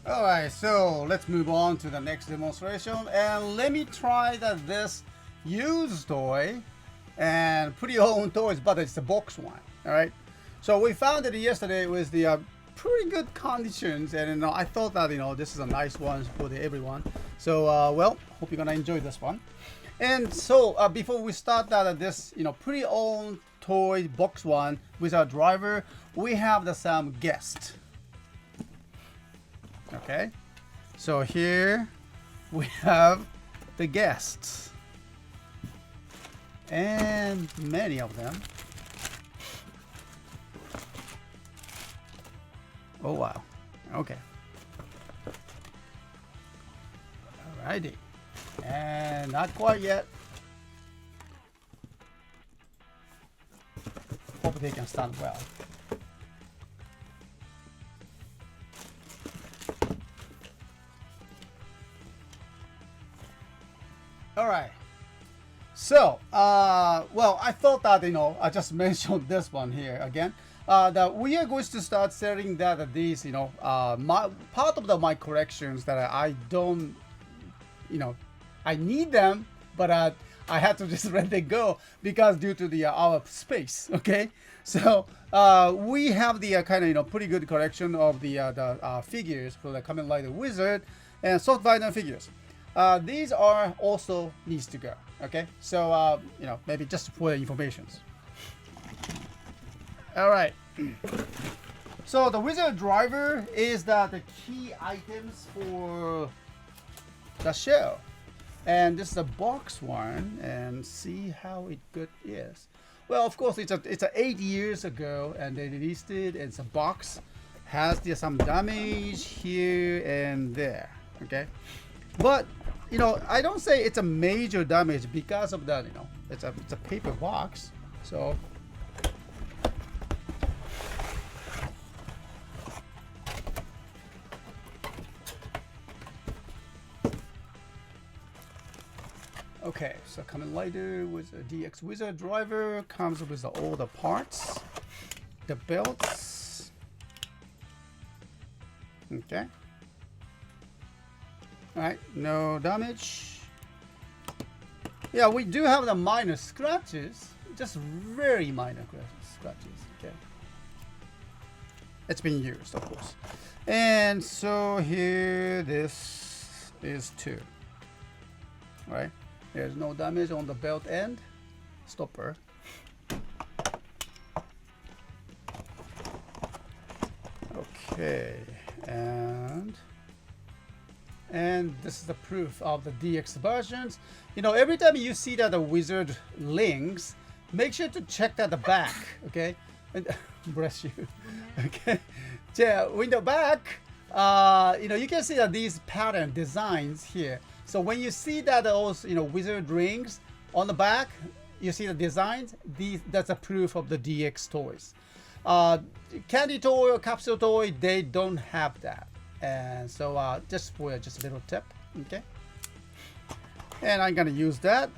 All right, so let's move on to the next demonstration, and let me try this used toy and pretty old toys, but it's a box one. All right, so we found it yesterday with the pretty good conditions, and I thought that this is a nice one for everyone. So well, hope you're gonna enjoy this one. And so before we start this pretty old toy box one with our driver, we have some guest. Okay, so here we have the guests, and many of them. Oh wow, okay. Alrighty, and not quite yet. Hope they can stand well. All right. So, well, I thought that I just mentioned this one here again. That we are going to start selling these my part of my collections that I don't I need them, but I had to just let it go because due to our space. Okay, so we have the kind of pretty good collection of the figures for the Kamen Rider Wizard and soft vinyl figures. These are also needs to go. Okay, so maybe just for the information. All right. So the wizard driver is the key items for the show, and this is a box one, and see how it good is. Well, of course it's a 8 years ago, and they released it. And it's a box, has some damage here and there. Okay, but I don't say it's a major damage because of that. It's a paper box, so. Okay, so Kamen Rider with a DX Wizard driver comes with all the parts, the belts. Okay. All right, no damage. Yeah, we do have the minor scratches, just very minor scratches. Okay. It's been used, of course. And so here, this is 2. Right? There's no damage on the belt end stopper. Okay, and this is the proof of the DX versions. Every time you see that the wizard links, make sure to check that the back. Okay, and bless you. Okay, yeah, in the back, you can see that these pattern designs here. So when you see that those wizard rings on the back, you see the designs. That's a proof of the DX toys. Candy toy or capsule toy, they don't have that. And so just a little tip, okay. And I'm gonna use that.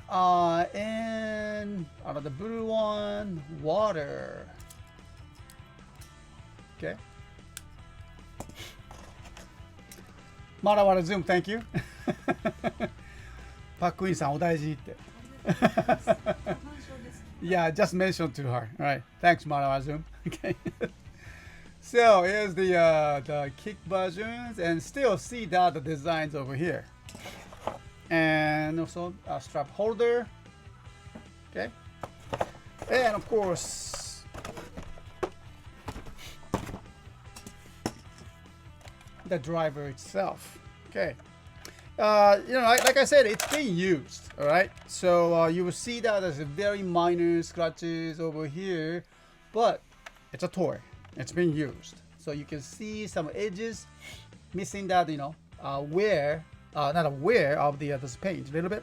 And out of the blue one, water. Okay. Marawara Zoom, thank you. パックインさんお大事って。Yeah, just mentioned to her. All right, thanks, Marawara Zoom. Okay. So here's the kick versions, and still see the designs over here, and also a strap holder. Okay, and of course the driver itself. Okay. Like I said, it's being used. All right, so you will see that there's a very minor scratches over here, but it's a toy. It's being used, so you can see some edges missing that wear, not a wear of this paint a little bit.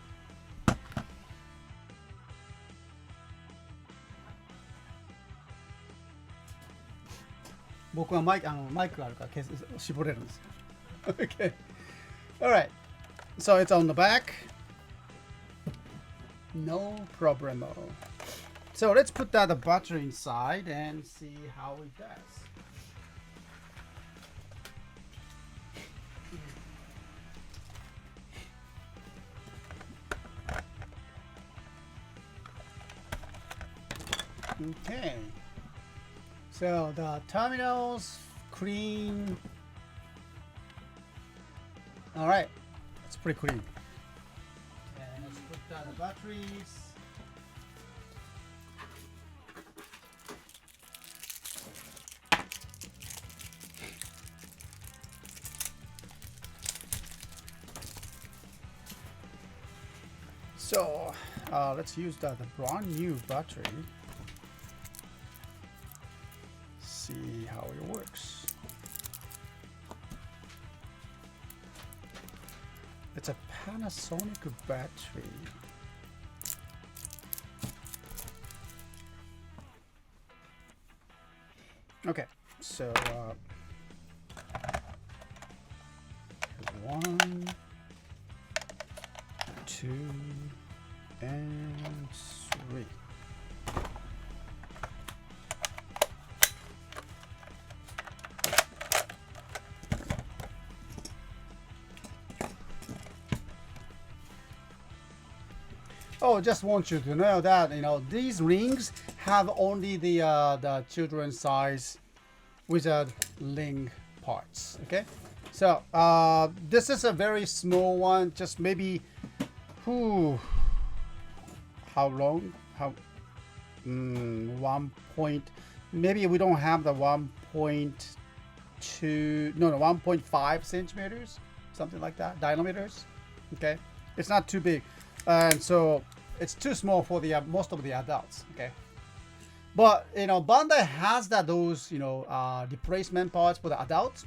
Maik Okay. All right. So it's on the back. No problemo. So let's put the battery inside and see how it does. Okay. So the terminals, clean. All right, it's pretty clean. And let's put down the batteries. So let's use the brand new battery. See how it works. It's a Panasonic battery. Okay, so one, two, and three. Oh, just want you to know that these rings have only the children's size wizard ring parts. Okay, so this is a very small one, just maybe how long? How 1 point? Maybe we don't have the 1.2. No, 1.5 centimeters, something like that. Diameters. Okay, it's not too big, and so it's too small for the most of the adults. Okay, but Bandai has those replacement parts for the adults.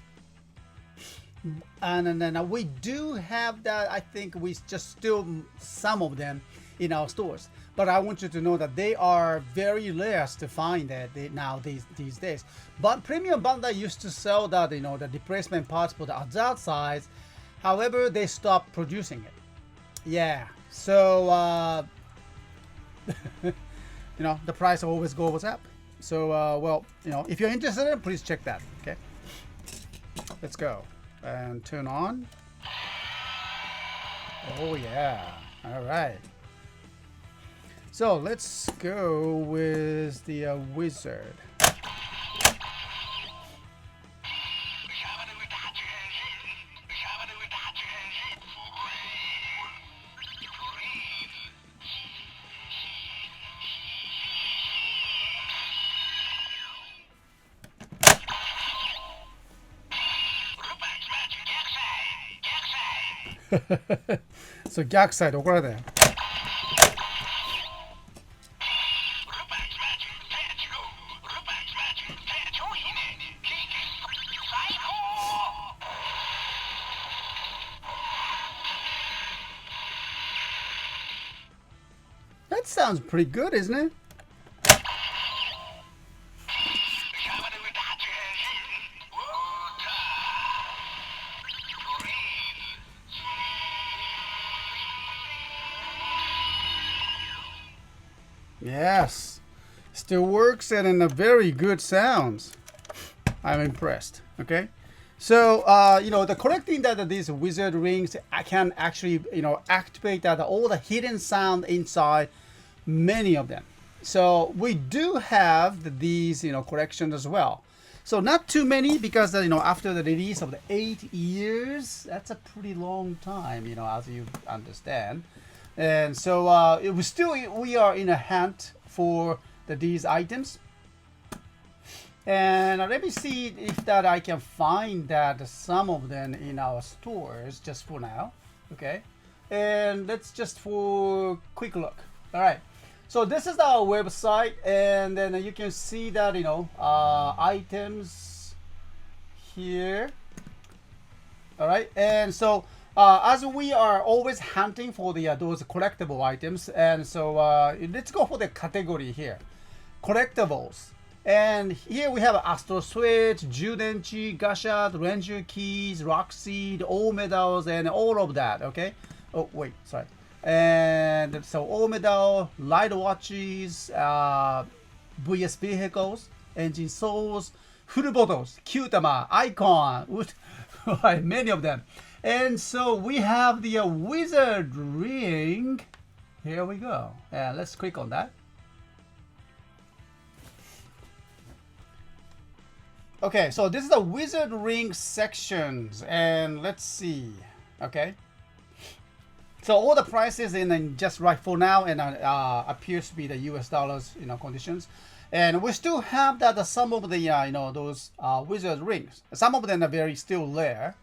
And then we do have that. I think we just still some of them in our stores, but I want you to know that they are very rare to find that these days. But Premium Bandai used to sell that the replacement parts for the adult size. However, they stopped producing it. Yeah, so the price always goes up. So well, if you're interested, please check that. Okay, let's go. And turn on. Oh yeah, all right. So let's go with the wizard. So 逆サイド怒られたよ。That sounds pretty good, isn't it? Yes, still works and in a very good sounds. I'm impressed. Okay, so the collecting that these wizard rings can actually activate all the hidden sound inside many of them. So we do have these collections as well. So not too many because after the release of the 8 years, that's a pretty long time, as you understand. And so we are in a hunt for these items. And let me see if that I can find that some of them in our stores just for now. Okay, and let's just for quick look. All right, so this is our website, and then you can see that items here. All right, and so as we are always hunting for those collectible items, and so let's go for the category here, collectibles. And here we have Astro Switch, Judenchi, Gashat, Ranger Keys, Rockseed, all medals, and all of that. Okay. Oh wait, sorry. And so all medal, light watches, VS vehicles, engine souls, full bottles, Qtama, icon, many of them. And so we have the wizard ring. Here we go. And let's click on that. Okay, so this is the wizard ring sections, and let's see. Okay, so all the prices in just right for now, and appears to be the U.S. dollars, conditions, and we still have that some of the those wizard rings. Some of them are very still rare,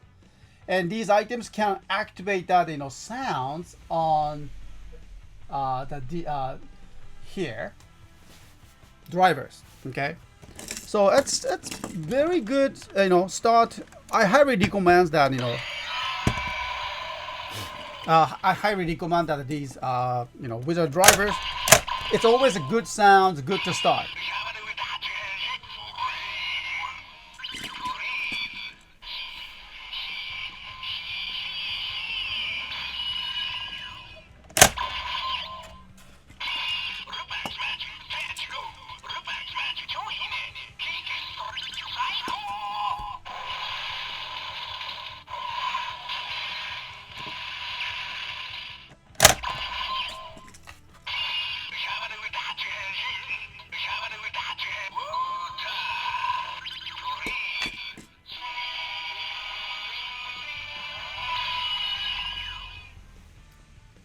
and these items can activate that sounds on the here drivers. Okay, so it's very good. Start. I highly recommend that. I highly recommend that these wizard drivers. It's always a good sound, good to start.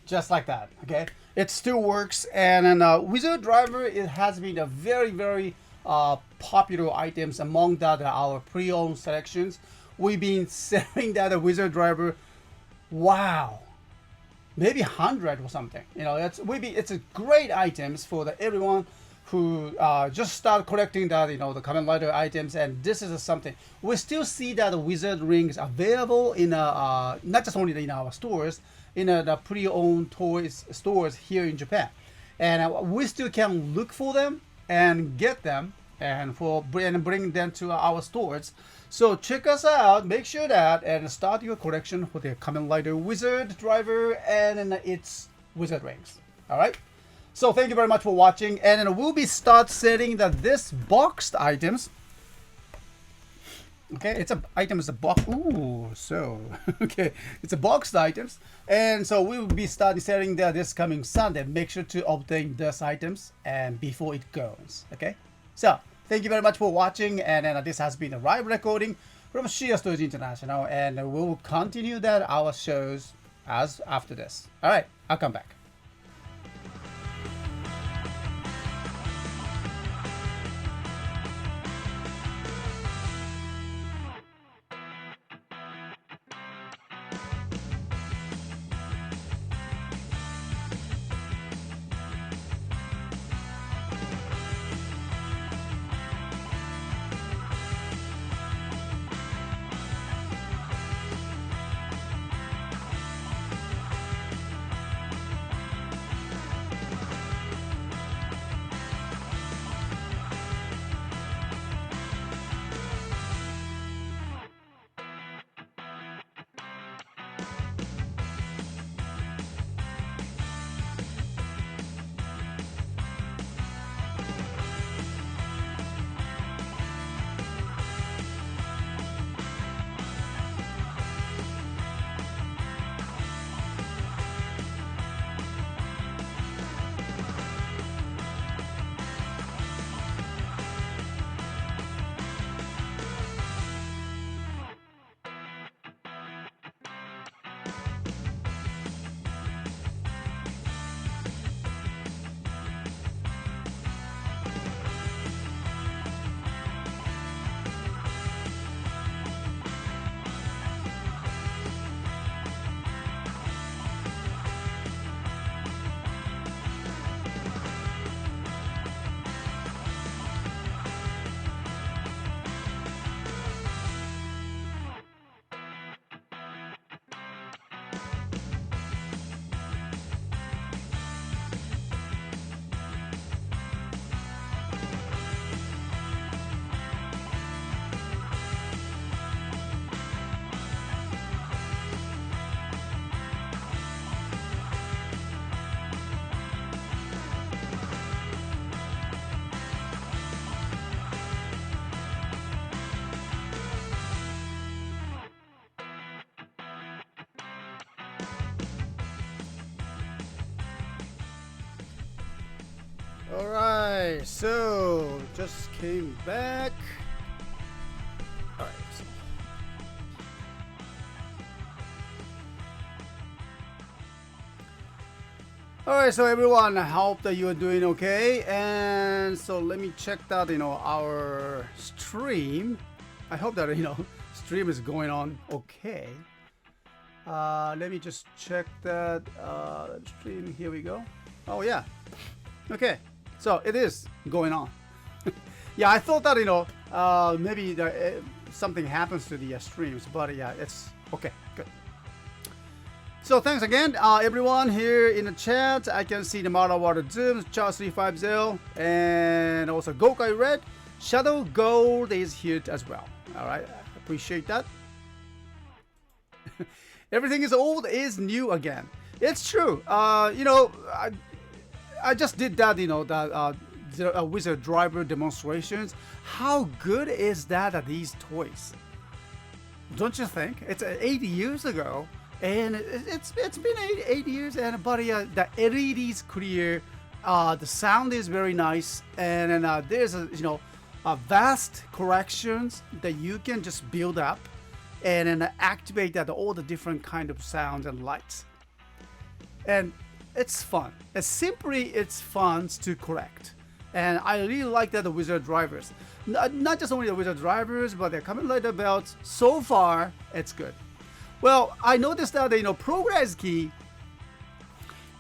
Just like that. Okay, it still works, and then wizard driver, it has been a very popular items among that our pre-owned selections. We've been selling that wizard driver, wow, maybe 100 or something. It's a great items for everyone who just start collecting that the Kamen Rider items, and this is something we still see that the wizard rings available in not just only in our stores, in the pre-owned toys stores here in Japan, and we still can look for them and get them and bring them to our stores. So check us out, make sure that, and start your collection for the Kamen Rider wizard driver and its wizard rings. All right, so thank you very much for watching, and then we'll be start setting this boxed items. Okay, it's a box. Ooh, so okay, it's a boxed items, and so we will be starting selling that this coming Sunday. Make sure to obtain those items and before it goes. Okay, so thank you very much for watching, and this has been a live recording from CSTOYS International, and we will continue that our shows as after this. All right, I'll come back. All right, so just came back. All right, so everyone, I hope that you are doing okay. And so let me check that, our stream. I hope that, stream is going on okay. Let me just check that stream. Here we go. Oh, yeah. Okay. So it is going on. Yeah, I thought that, maybe something happens to the streams, but yeah, it's okay. Good. So thanks again, everyone here in the chat. I can see the Mara Water Zoom, Charles 350, and also Gokai Red. Shadow Gold is here as well. All right, appreciate that. Everything is old is new again. It's true. I just did that. The Wizard Driver demonstrations. How good is that at these toys? Don't you think? It's 80 years ago. And it's been 8 years, and but the LED is clear, the sound is very nice, and then there's a vast collections that you can just build up, and then activate that all the different kind of sounds and lights, and it's fun. It's fun to collect, and I really like that the Wizard Drivers, not just only the Wizard Drivers, but the Kamen Rider belts. So far, it's good. Well, I noticed that Progress Key.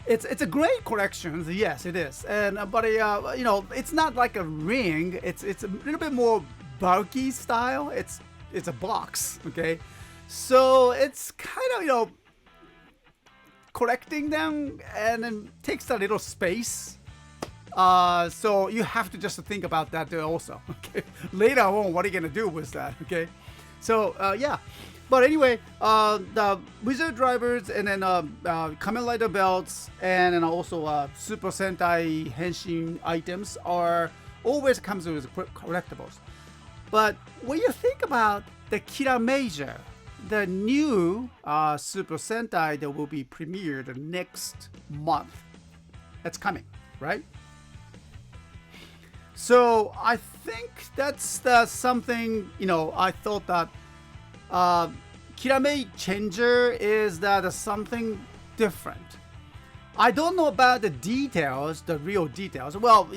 It's a great collection. Yes, it is. And but it's not like a ring. It's a little bit more bulky style. It's a box. Okay, so it's kind of collecting them, and then takes a little space. So you have to just think about that there also. Okay, later on, what are you gonna do with that? Okay, so yeah. But anyway, the Wizard Drivers, and then Kamen Rider belts, and then also Super Sentai Henshin items are always comes with collectibles. But when you think about the Kira Major, the new Super Sentai that will be premiered next month, that's coming, right? So I think that's something, I thought that Kirame Changer is that something different. I don't know about the details, the real details. Well,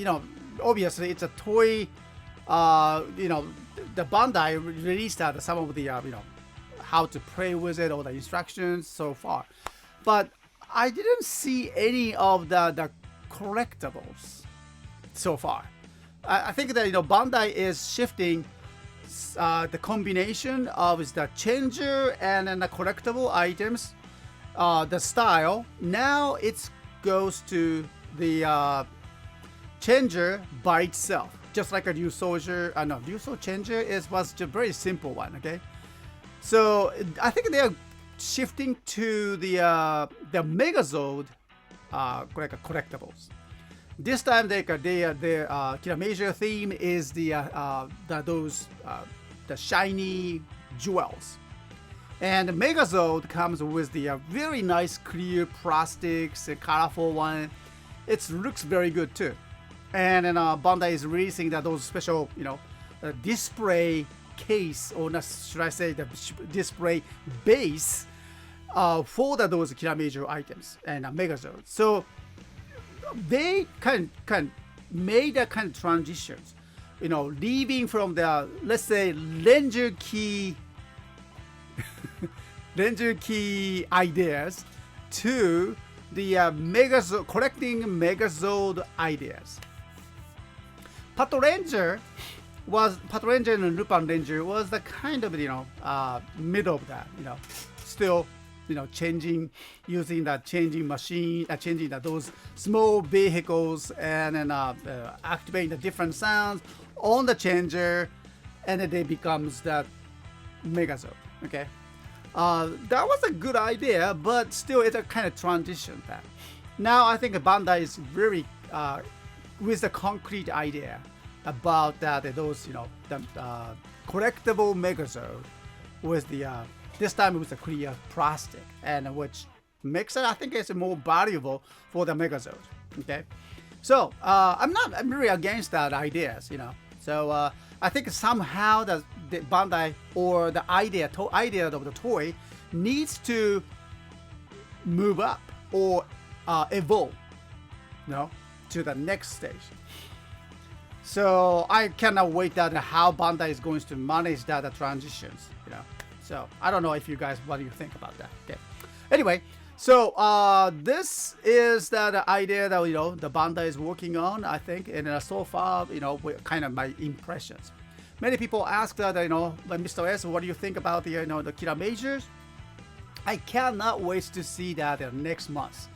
obviously it's a toy. The Bandai released that some of the how to play with it, all the instructions so far, but I didn't see any of the collectibles so far. I think that Bandai is shifting the combination of the changer and then the collectible items, the style. Now it goes to the changer by itself, just like a Ryu Soldier. No, Ryu Soldier changer was just a very simple one. Okay, so I think they are shifting to the Megazord collectibles. This time, their Kira Major theme is the shiny jewels, and the Megazord comes with the very nice clear plastics, a colorful one. It looks very good too, and then Bandai is releasing those special display case, or not, should I say the display base for those Kira Major items and Megazord. So they kind of made that kind of transitions, leaving from the, let's say, Ranger Key ideas to the Megazord, collecting Megazord ideas. Pato Ranger and Lupin Ranger was the kind of middle of that, still changing, using that changing machine, changing those small vehicles, and then activating the different sounds on the changer, and then it becomes that Megazord. Okay, that was a good idea, but still it's a kind of transition. That now I think Bandai is very with a concrete idea about those the collectible Megazord with the this time it was a clear plastic, and which makes it, I think, it's more valuable for the Megazord. Okay, so I'm really against that ideas, So I think somehow the Bandai, or the idea of the toy, needs to move up or evolve. no, to the next stage. So I cannot wait that how Bandai is going to manage that transitions, you know. So I don't know if you guys, what do you think about that? Okay. Anyway, so this is the idea that, you know, the Bandai is working on, I think, and so far, you know, kind of my impressions. Many people ask that, you know, like Mr. S, what do you think about the, you know, the Kira Majors? I cannot wait to see that next month.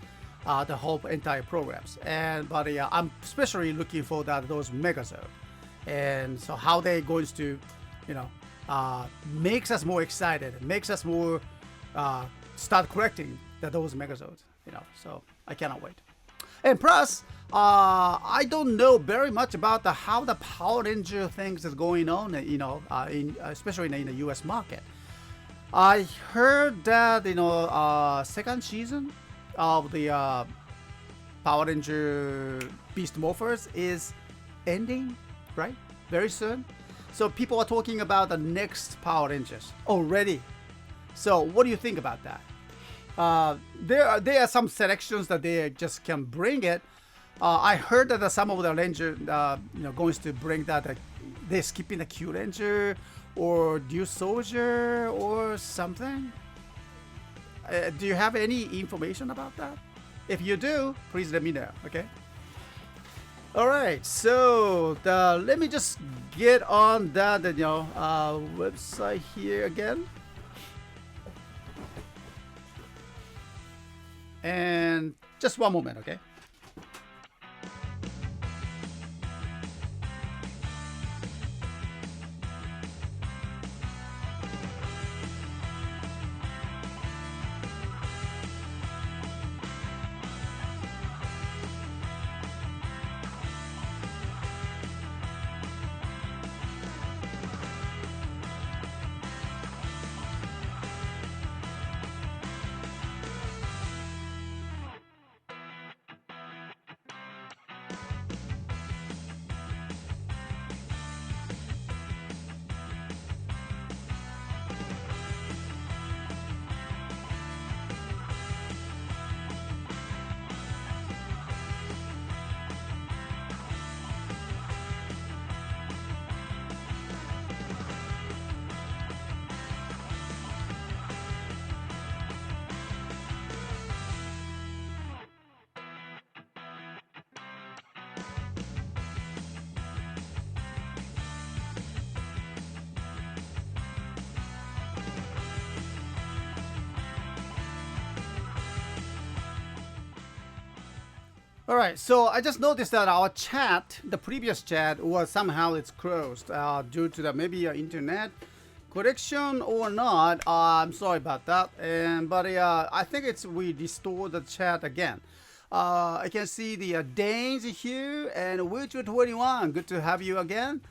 The whole entire programs, but I'm especially looking for those Megazord, and so how they going to, you know, makes us more excited, makes us more start collecting those Megazords, you know. So I cannot wait. And plus, I don't know very much about how the Power Ranger things is going on, you know, especially in the U.S. market. I heard that, you know, second season of the Power Ranger Beast Morphers is ending, right? Very soon. So people are talking about the next Power Rangers already. So what do you think about that? There are some selections that they just can bring it. I heard that some of the Ranger, you know, going to bring that they're skipping the Q Ranger or Dew Soldier or something. Do you have any information about that? If you do, please let me know, okay? Alright, so let me just get on that, you know, website here again. And just one moment, okay? All right, so I just noticed that our chat, the previous chat, was somehow it's closed due to the maybe internet connection or not. I'm sorry about that. But I think we restored the chat again. I can see the Danes here and Witcher 21. Good to have you again.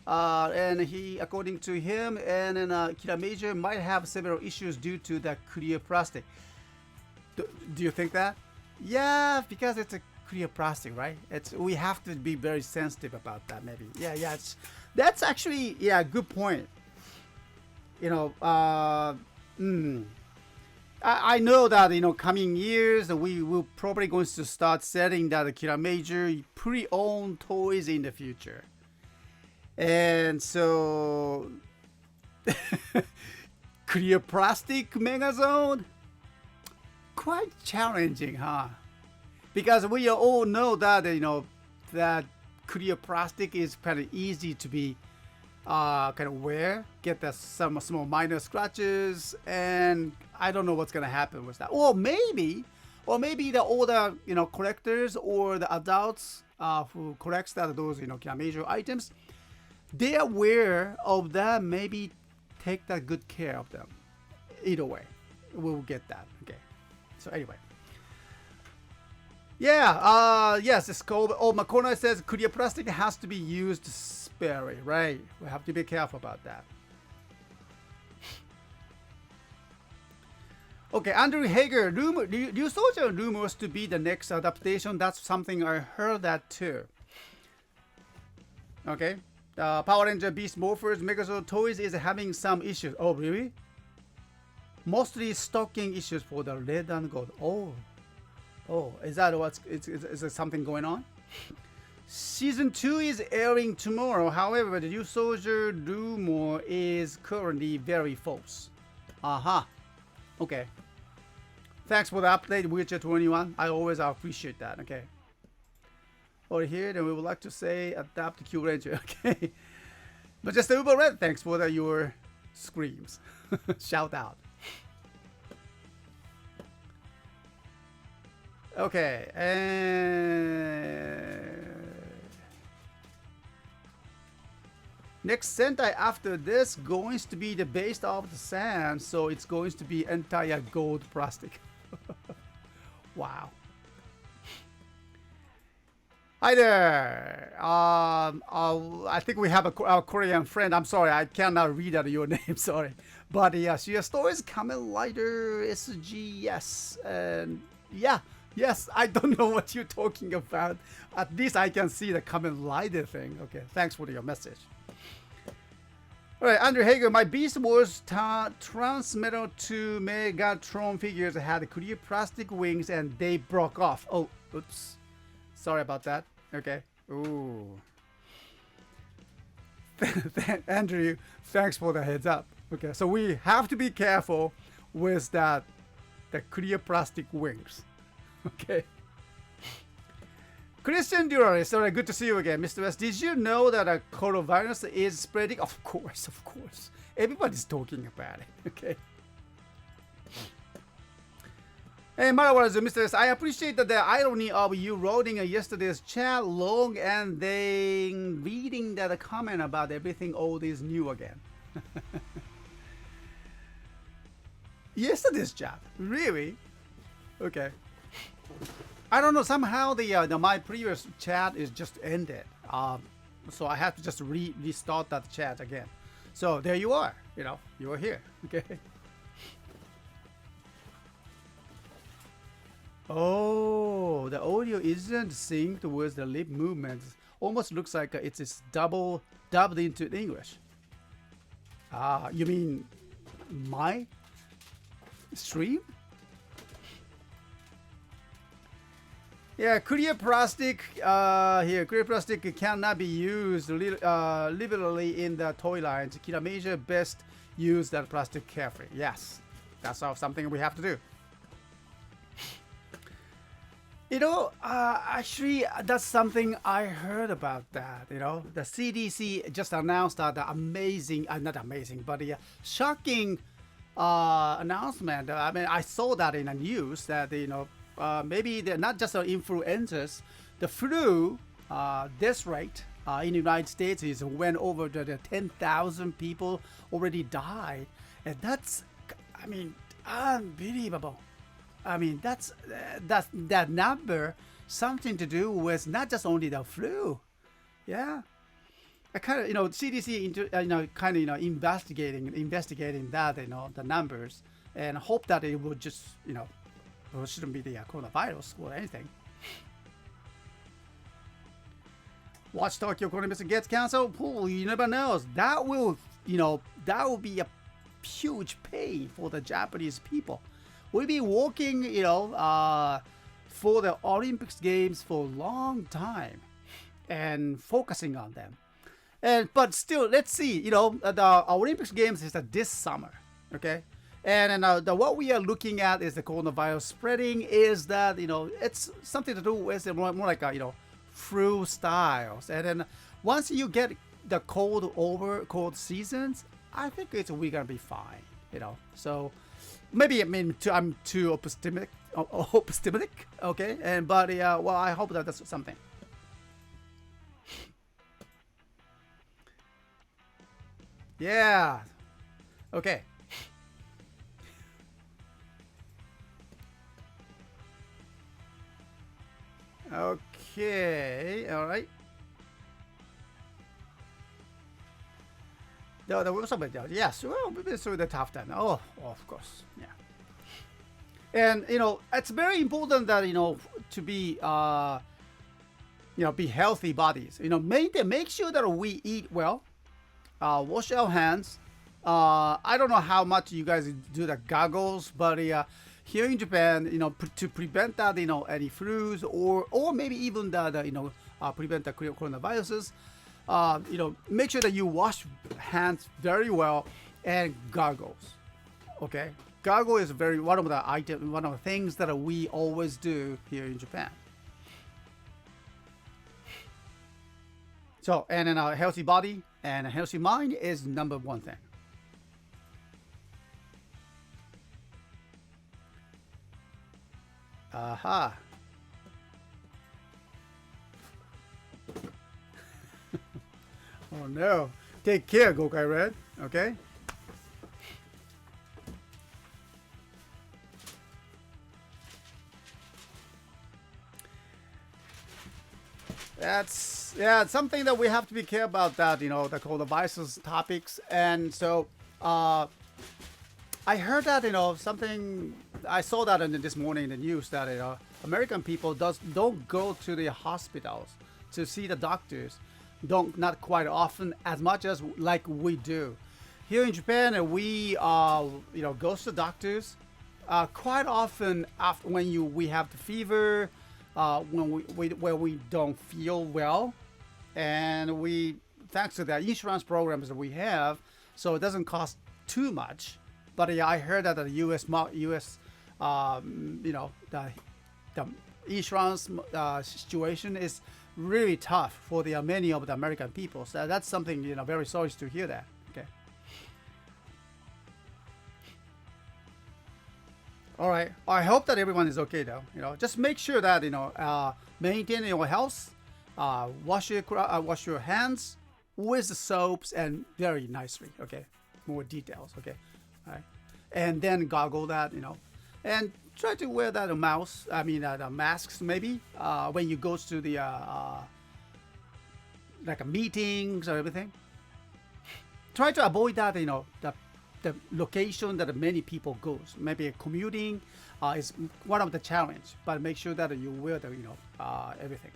And he, according to him, and Kira Major might have several issues due to the clear plastic. Do you think that? Yeah, because it's a clear plastic, right? We have to be very sensitive about that. Maybe, yeah. That's actually good point. You know, I know that coming years we will probably going to start selling that Kira Major pre-owned toys in the future, and so clear plastic Megazord, quite challenging, huh? Because we all know that that clear plastic is kind of easy to be kind of wear, get some small minor scratches, and I don't know what's gonna happen with that. Or maybe the older collectors or the adults who collects those major items, they are aware of that. Maybe take that good care of them. Either way, we'll get that. Okay. So anyway. Yeah, yes, it's called. Oh, Makona says clear plastic has to be used sparingly, right? We have to be careful about that. Okay, Andrew Hager, New Soldier rumors to be the next adaptation. That's something I heard that too. Okay, Power Ranger Beast Morphers Megazord Toys is having some issues. Oh, really? Mostly stocking issues for the red and gold. Oh. Oh, is that what's is there something going on? Season 2 is airing tomorrow. However, the new Soldier Do More is currently very false. Aha. Okay. Thanks for the update, Witcher 21. I always appreciate that. Okay. Over here, then we would like to say adapt to Q Ranger. Okay. But just Uber Red, thanks for your screams. Shout out. Okay. Next Sentai after this going to be the base of the sand, so it's going to be entire gold plastic. Wow. Hi there. I think we have a Korean friend. I'm sorry, I cannot read out your name. Sorry, but yeah, CSTOYS, Kamen Rider, SGS, and yeah, yes. I don't know what you're talking about. At least I can see the Kamen Rider thing. Okay, thanks for your message. All right, Andrew Hager, my Beast Wars Transmetal 2 Megatron figures had clear plastic wings and they broke off. Oh, oops. Sorry about that. Okay. Ooh. Andrew, thanks for the heads up. Okay, so we have to be careful with that, the clear plastic wings. Okay. Christian Duran, sorry, good to see you again, Mr. S. Did you know that a coronavirus is spreading? Of course, of course. Everybody's talking about it. Okay. Hey, Marawazu, Mr. S. I appreciate the irony of you writing yesterday's chat long and then reading that comment about everything old is new again. Yesterday's chat, really? Okay. I don't know. Somehow the my previous chat is just ended, so I have to just restart that chat again. So there you are. You know, you are here. Okay. Oh, the audio isn't synced with the lip movements. Almost looks like it's dubbed into English. Ah, you mean my stream? Yeah, clear plastic here. Clear plastic cannot be used literally in the toy lines. Kiramager best use that plastic carefully. Yes, that's something we have to do. You know, actually, that's something I heard about that. You know, the CDC just announced that the amazing, not amazing, but the shocking announcement. I mean, I saw that in the news that, you know, maybe they're not just influenzas. The flu death rate in the United States is went over the 10,000 people already died, and that's, I mean, unbelievable. I mean, that's that number something to do with not just only the flu. Yeah, I kind of, you know, CDC investigating that, you know, the numbers, and hope that it will just, you know, it shouldn't be the coronavirus or anything. Watch Tokyo Columbus gets canceled. Oh, you never know. That will, you know, that will be a huge pain for the Japanese people. We'll be working, you know, for the Olympics games for a long time and focusing on them. But still, let's see. You know, the Olympics games is this summer, okay? And what we are looking at is the coronavirus spreading. Is that, you know, it's something to do with more like a, you know, flu styles. And then once you get the cold seasons, I think we're gonna be fine. You know, so. Maybe, I mean, I'm too optimistic, okay? But well, I hope that that's something. Yeah. Okay. Okay. All right. Yes, well, we've been through the tough time. Oh, of course, yeah. And, you know, it's very important that, you know, to be, you know, be healthy bodies. You know, make sure that we eat well, wash our hands. I don't know how much you guys do the goggles, but here in Japan, to prevent that, any flus or maybe even prevent the coronaviruses, make sure that you wash hands very well and gargles. Okay, gargle is one of the things that we always do here in Japan. So, and then a healthy body and a healthy mind is number one thing. Aha. Oh no. Take care, Gokai Red. Okay? That's something that we have to be careful about, that the coronavirus topics. And so I heard that something, I saw that this morning in the news, that American people don't go to the hospitals to see the doctors, not quite often as much as like we do here in Japan. We go to the doctors quite often after we have the fever, when we don't feel well, and we, thanks to the insurance programs that we have, so it doesn't cost too much. But yeah, I heard that the U.S. The insurance situation is really tough for the many of the American people. So that's something, very sorry to hear that. Okay. All right. I hope that everyone is okay though. Just make sure that maintain your health. Wash your hands with the soaps and very nicely. Okay. More details. Okay. All right. And then gargle that. And try to wear that the masks maybe when you go to the like meetings or everything. Try to avoid that, the location that many people goes. Maybe commuting is one of the challenge, but make sure that you wear the everything.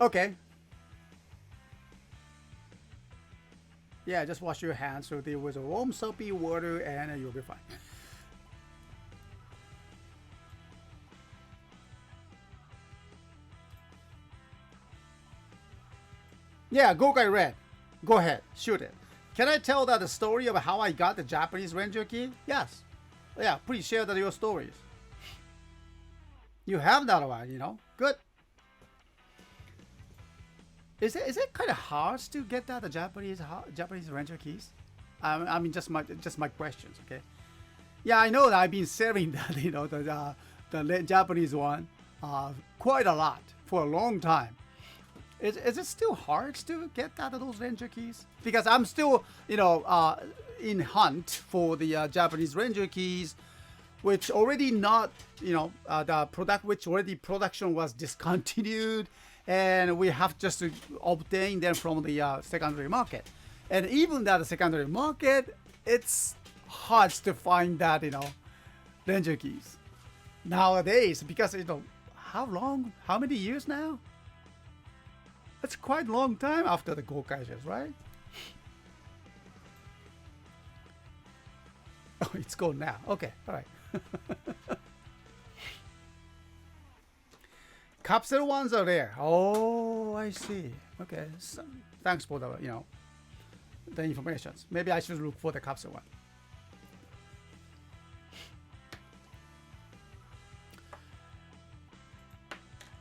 Okay. Yeah, just wash your hands with a warm soapy water and you'll be fine. Yeah, Gokai Red. Go ahead, shoot it. Can I tell the story of how I got the Japanese Ranger key? Yes. Yeah, please share your stories. You have that one, Good. Is it kind of hard to get the Japanese Ranger keys? Just my questions, okay? Yeah, I know that I've been selling that, the Japanese one, quite a lot for a long time. Is it still hard to get those Ranger keys? Because I'm still, in hunt for the Japanese Ranger keys, which already not, the product which already production was discontinued. And we have just to obtain them from the secondary market. And even that secondary market, it's hard to find that, Ranger keys nowadays, because, how many years now? That's quite a long time after the Gokaijas, right? Oh, it's gone now. Okay, all right. Capsule ones are there. Oh, I see. Okay. So, thanks for the the information. Maybe I should look for the capsule one.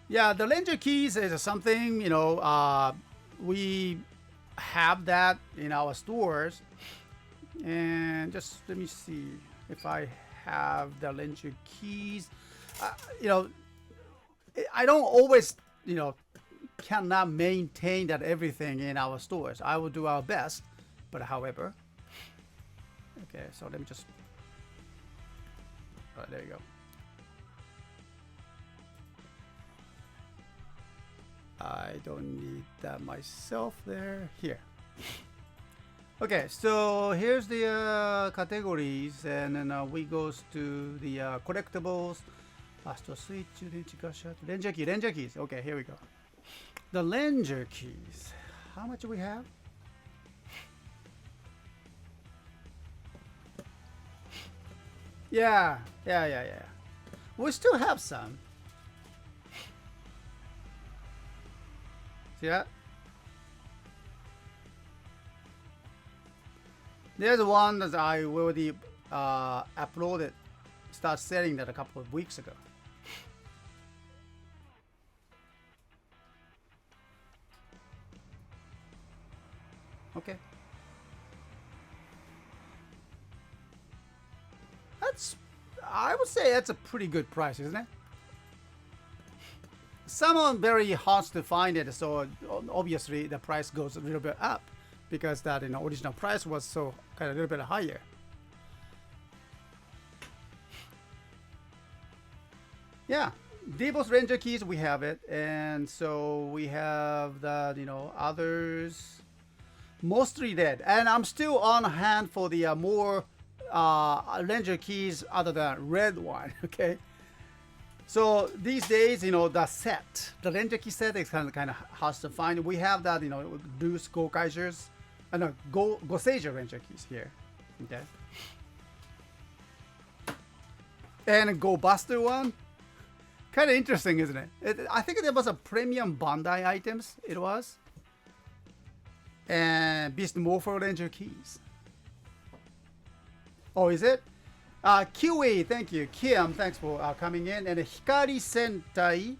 Yeah, the Ranger keys is something we have that in our stores, and just let me see if I have the Ranger keys. I don't always, cannot maintain that everything in our stores. I will do our best, but however, okay, so let me just, all right, there you go. I don't need that myself there. Here. Okay, so here's the categories, and then we goes to the collectibles. Astro Switch, Ranger keys. Okay, here we go. The Ranger keys. How much do we have? Yeah, yeah. We still have some. See that? There's one that I already uploaded, start selling that a couple of weeks ago. Okay. That's, I would say that's a pretty good price, isn't it? Some are very hard to find it, so obviously the price goes a little bit up because that original price was so kind of a little bit higher. Yeah, Devo's Ranger keys, we have it, and so we have that others. Mostly dead, and I'm still on hand for the more Ranger keys other than red one. Okay, so these days, the set, the Ranger key set is kind of hard to find. We have that, loose Go Kaisers, no, Go Seiger Ranger keys here. Okay, and Go Buster one, kind of interesting, isn't it? I think there was a premium Bandai items. It was. And Beast Morpho Ranger keys. Oh, is it? Kiwi, thank you. Kim, thanks for coming in. And Hikari Sentai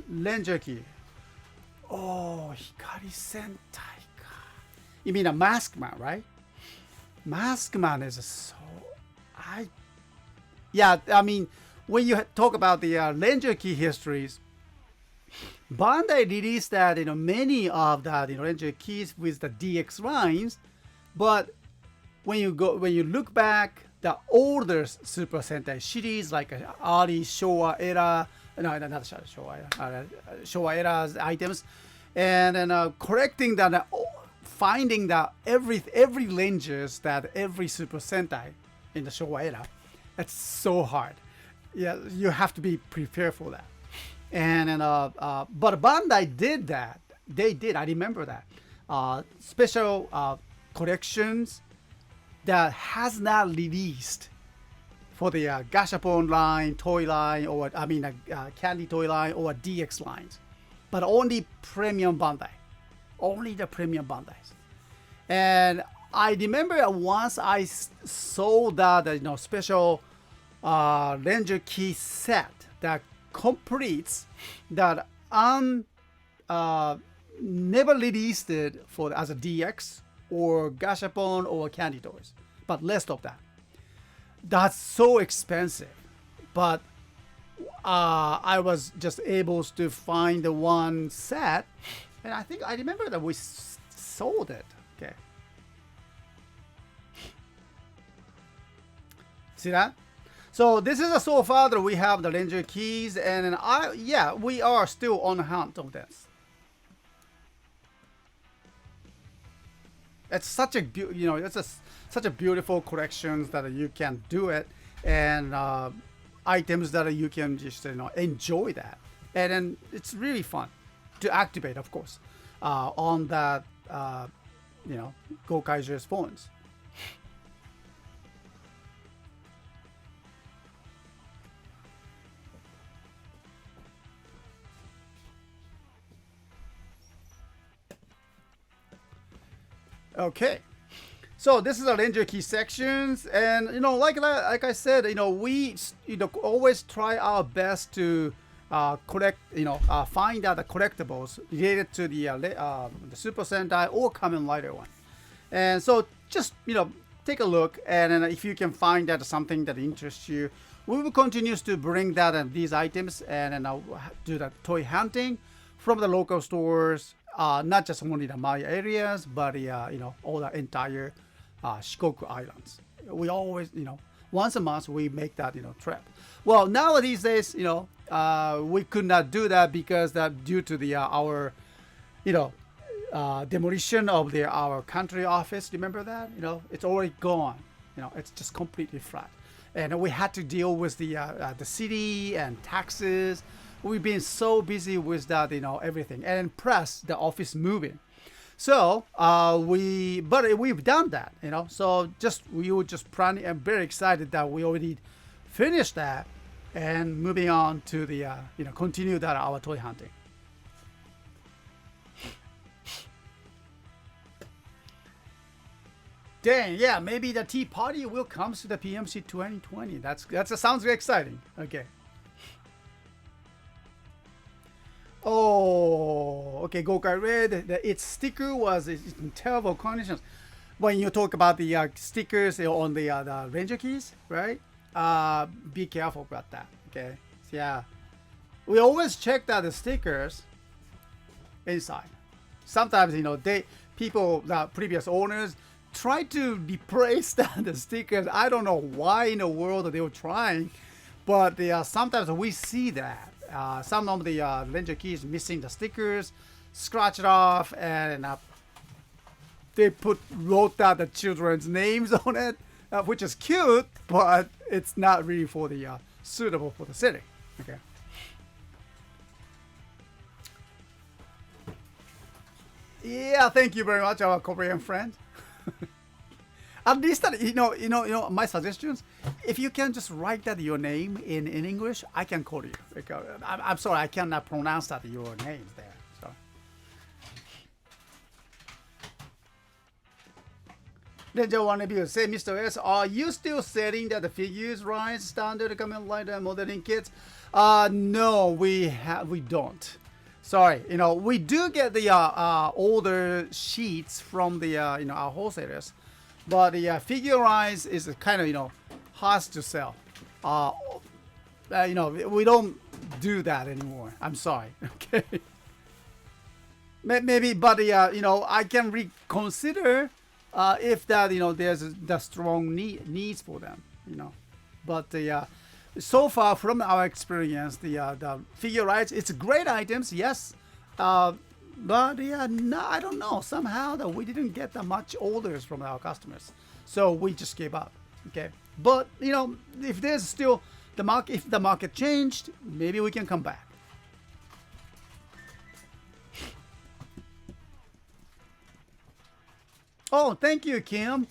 Ranger key. Oh, Hikari Sentai. You mean a Maskman, right? Maskman is so... Yeah, I mean, when you talk about the Ranger key histories, Bandai released that many of that Ranger keys with the DX lines, but when you look back the older Super Sentai series like early Showa era, no, not Showa era, Showa era items, and then correcting that, finding that every Rangers that every Super Sentai in the Showa era, it's so hard. Yeah, you have to be prepared for that. And but Bandai did that. They did. I remember that special collections that has not released for the Gashapon line, toy line, or candy toy line or DX lines, but only premium Bandai, only the premium Bandais. And I remember once I saw that special Ranger key set that completes that never released it for as a DX or Gashapon or Candy Toys, but less of that. That's so expensive, but I was just able to find the one set, and I think I remember that we sold it. Okay, see that? So this is so far that we have the Ranger keys, and we are still on the hunt of this. It's such a such a beautiful collections that you can do it, and items that you can just enjoy that, and then it's really fun to activate, of course, on that Go Kaiser's phones. Okay, so this is the Ranger key sections, and like I said, we always try our best to collect, find out the collectibles related to the Super Sentai or Kamen Rider one, and so just take a look, and then if you can find that something that interests you, we will continue to bring that and these items and do the toy hunting from the local stores. Not just only the Maya areas, but all the entire Shikoku Islands. We always, once a month we make that trip. Well, nowadays days, we could not do that because that due to the our demolition of our country office. Remember that? It's already gone. It's just completely flat, and we had to deal with the city and taxes. We've been so busy with that, everything, and plus the office moving. So but we've done that, you know. So we were just planning and very excited that we already finished that and moving on to the continue that our toy hunting. Dang, yeah, maybe the tea party will come to the PMC 2020. That sounds very exciting. Okay. Oh, okay. Gokai Red. Its sticker was in terrible conditions. When you talk about the stickers on the Ranger keys, right? Be careful about that. Okay. So, yeah, we always check that the stickers inside. Sometimes the previous owners try to replace the stickers. I don't know why in the world they were trying, but sometimes we see that some of the Ranger keys missing the stickers, scratch it off, and they wrote out the children's names on it, which is cute, but it's not really for the suitable for the city. Okay. Yeah, thank you very much, our Korean friend. At least my suggestions. If you can just write that your name in English, I can call you. Because I'm sorry, I cannot pronounce that your names there. So. Then one of you say, Mr. S, are you still setting that the figures rise standard Kamen Rider modeling kits? No, we don't. Sorry, we do get the older sheets from the our wholesalers, but the figure rise is kind of hard to sell. We don't do that anymore. I'm sorry. Okay. Maybe, but I can reconsider if that there's the strong needs for them. But so far from our experience, the figure rights, it's great items, yes, but yeah, no, I don't know. Somehow that we didn't get that much orders from our customers, so we just gave up. Okay, but if there's still the market, if the market changed, maybe we can come back. Oh, thank you, Kim.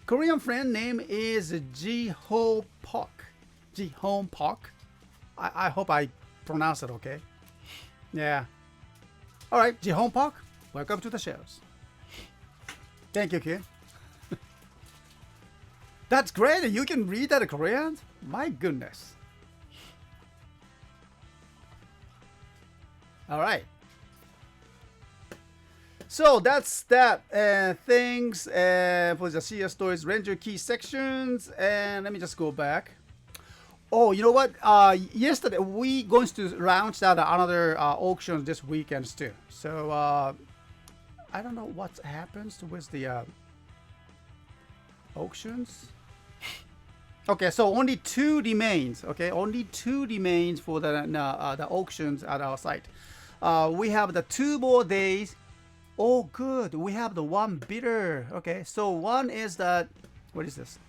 Korean friend name is Jiho Park. Ji-Home Park. I hope I pronounce it okay. Yeah. All right, Ji-Home Park. Welcome to the shows. Thank you, kid. That's great. You can read that in Korean? My goodness. All right. So that's that. Things for the CSTOYS Ranger key sections. And let me just go back. Oh, you know what? Yesterday we going to launch that another auction this weekend too. So I don't know what happens with the auctions. Okay, so only 2 remains. Okay, only 2 remains for the auctions at our site. We have the 2 more days. Oh, good. We have the 1 bidder. Okay, so one is that. What is this?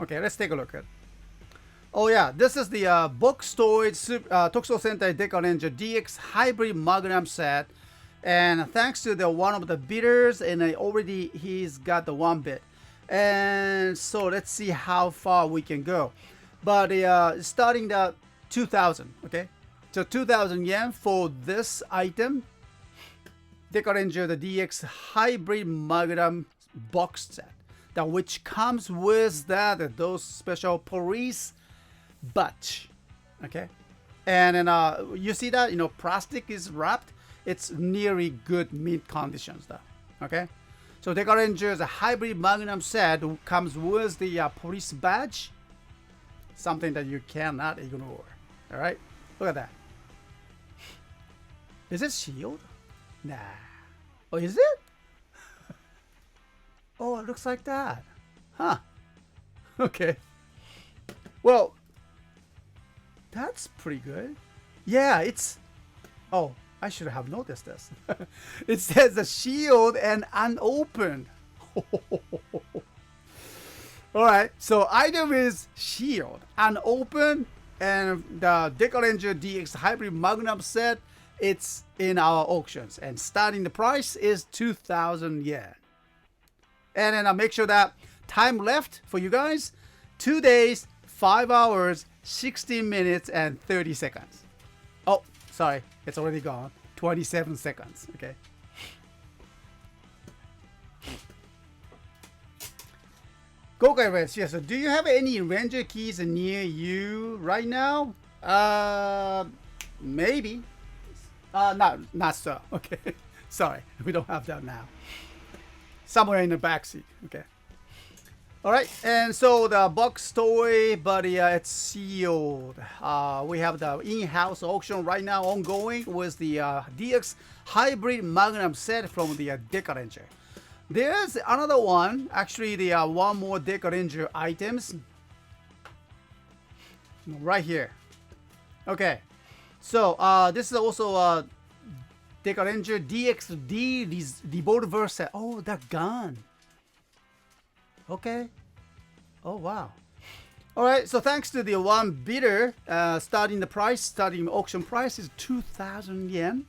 Okay, let's take a look at. Oh yeah, this is the Box Toys Tokusou Sentai Deca Ranger DX Hybrid Magnum set, and thanks to the one of the bidders, and he's got the 1 bid, and so let's see how far we can go. But starting the 2,000, okay, so 2,000 yen for this item, Deca Ranger the DX Hybrid Magnum box set. That which comes with those special police badge, okay, and then you see that plastic is wrapped. It's nearly good mint conditions though, okay. So Deca Ranger's hybrid Magnum set comes with the police badge, something that you cannot ignore. All right, look at that. Is it shield? Nah. Oh, is it? Oh, it looks like that. Huh. Okay. Well, that's pretty good. Yeah, it's... Oh, I should have noticed this. It says the shield and unopened. Alright, so item is shield, unopened, and the Deca Ranger DX Hybrid Magnum set it's in our auctions, and starting the price is 2,000 yen. And then I'll make sure that time left for you guys, 2 days, 5 hours, 16 minutes, and 30 seconds. Oh, sorry, it's already gone. 27 seconds, okay? Gokai Reds, yes. So do you have any Ranger keys near you right now? Maybe. Not so. Okay. Sorry, we don't have that now. Somewhere in the backseat. Okay. All right, and so the box toy, but it's sealed. We have the in-house auction right now ongoing with the DX Hybrid Magnum set from the Deca Ranger. There's another one, actually the one more Deca Ranger items right here. Okay, so this is also Deca Ranger DXD revolver set. Oh, that gun. Okay. Oh wow. All right. So thanks to the one bidder, starting auction price is 2,000 yen.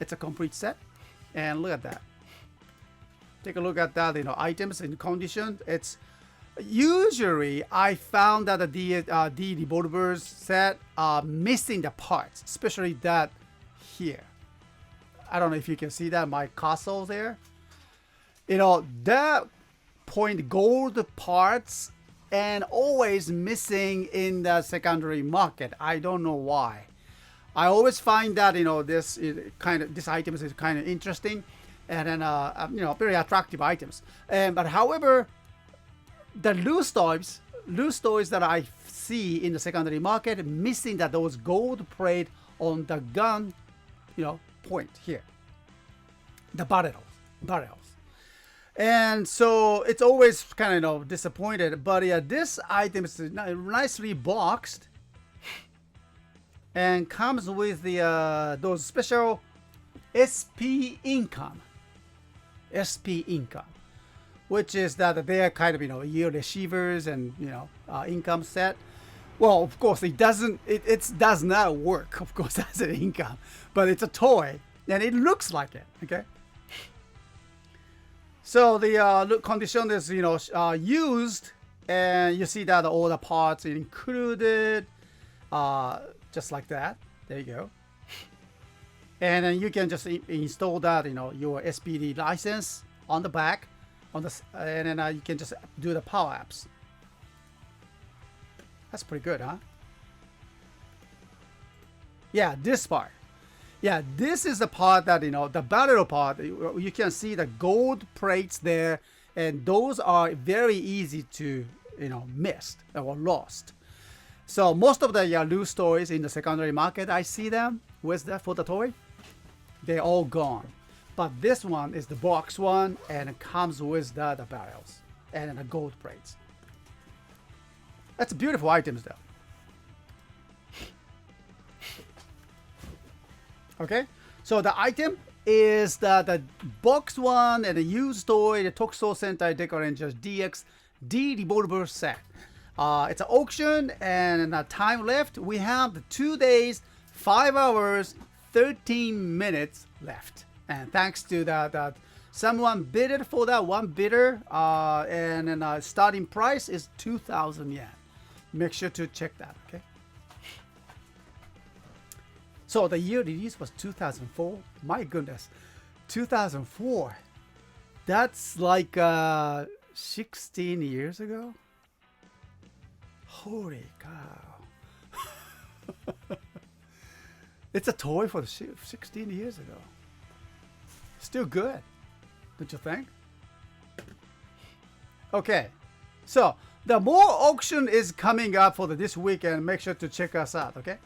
It's a complete set, and look at that. Take a look at that. Items and condition. It's usually I found that the revolvers set are missing the parts, especially that here. I don't know if you can see that my castle there. That point gold parts and always missing in the secondary market. I don't know why. I always find that this items is kind of interesting, and then very attractive items. But however, the loose toys that I see in the secondary market missing those gold plate on the gun, point here, the barrels. And so it's always kind of disappointed, but this item is nicely boxed and comes with the those special SP income, which is that they are kind of year receivers and income set. Well, of course it does not work, of course, as an income, but it's a toy and it looks like it. Okay. So the condition is used, and you see that all the parts included, just like that. There you go. And then you can just install that your SPD license on the back, and then you can just do the power apps. That's pretty good, huh? Yeah, this part. Yeah, this is the part that, the barrel part, you can see the gold plates there, and those are very easy to, missed or lost. So most of the loose toys in the secondary market, I see them with that for the toy, they're all gone. But this one is the box one, and it comes with the barrels and the gold plates. That's beautiful items though. Okay, so the item is the box one and the used toy, the Tokusou Sentai Deca Rangers DX D revolver set. It's an auction, and time left. We have the 2 days, 5 hours, 13 minutes left. And thanks to that, someone bidded for that one bidder, and then starting price is 2,000 yen. Make sure to check that. Okay. So the year release was 2004. My goodness, 2004. That's like 16 years ago. Holy cow! It's a toy for 16 years ago. Still good, don't you think? Okay, so the more auction is coming up for this weekend. Make sure to check us out. Okay.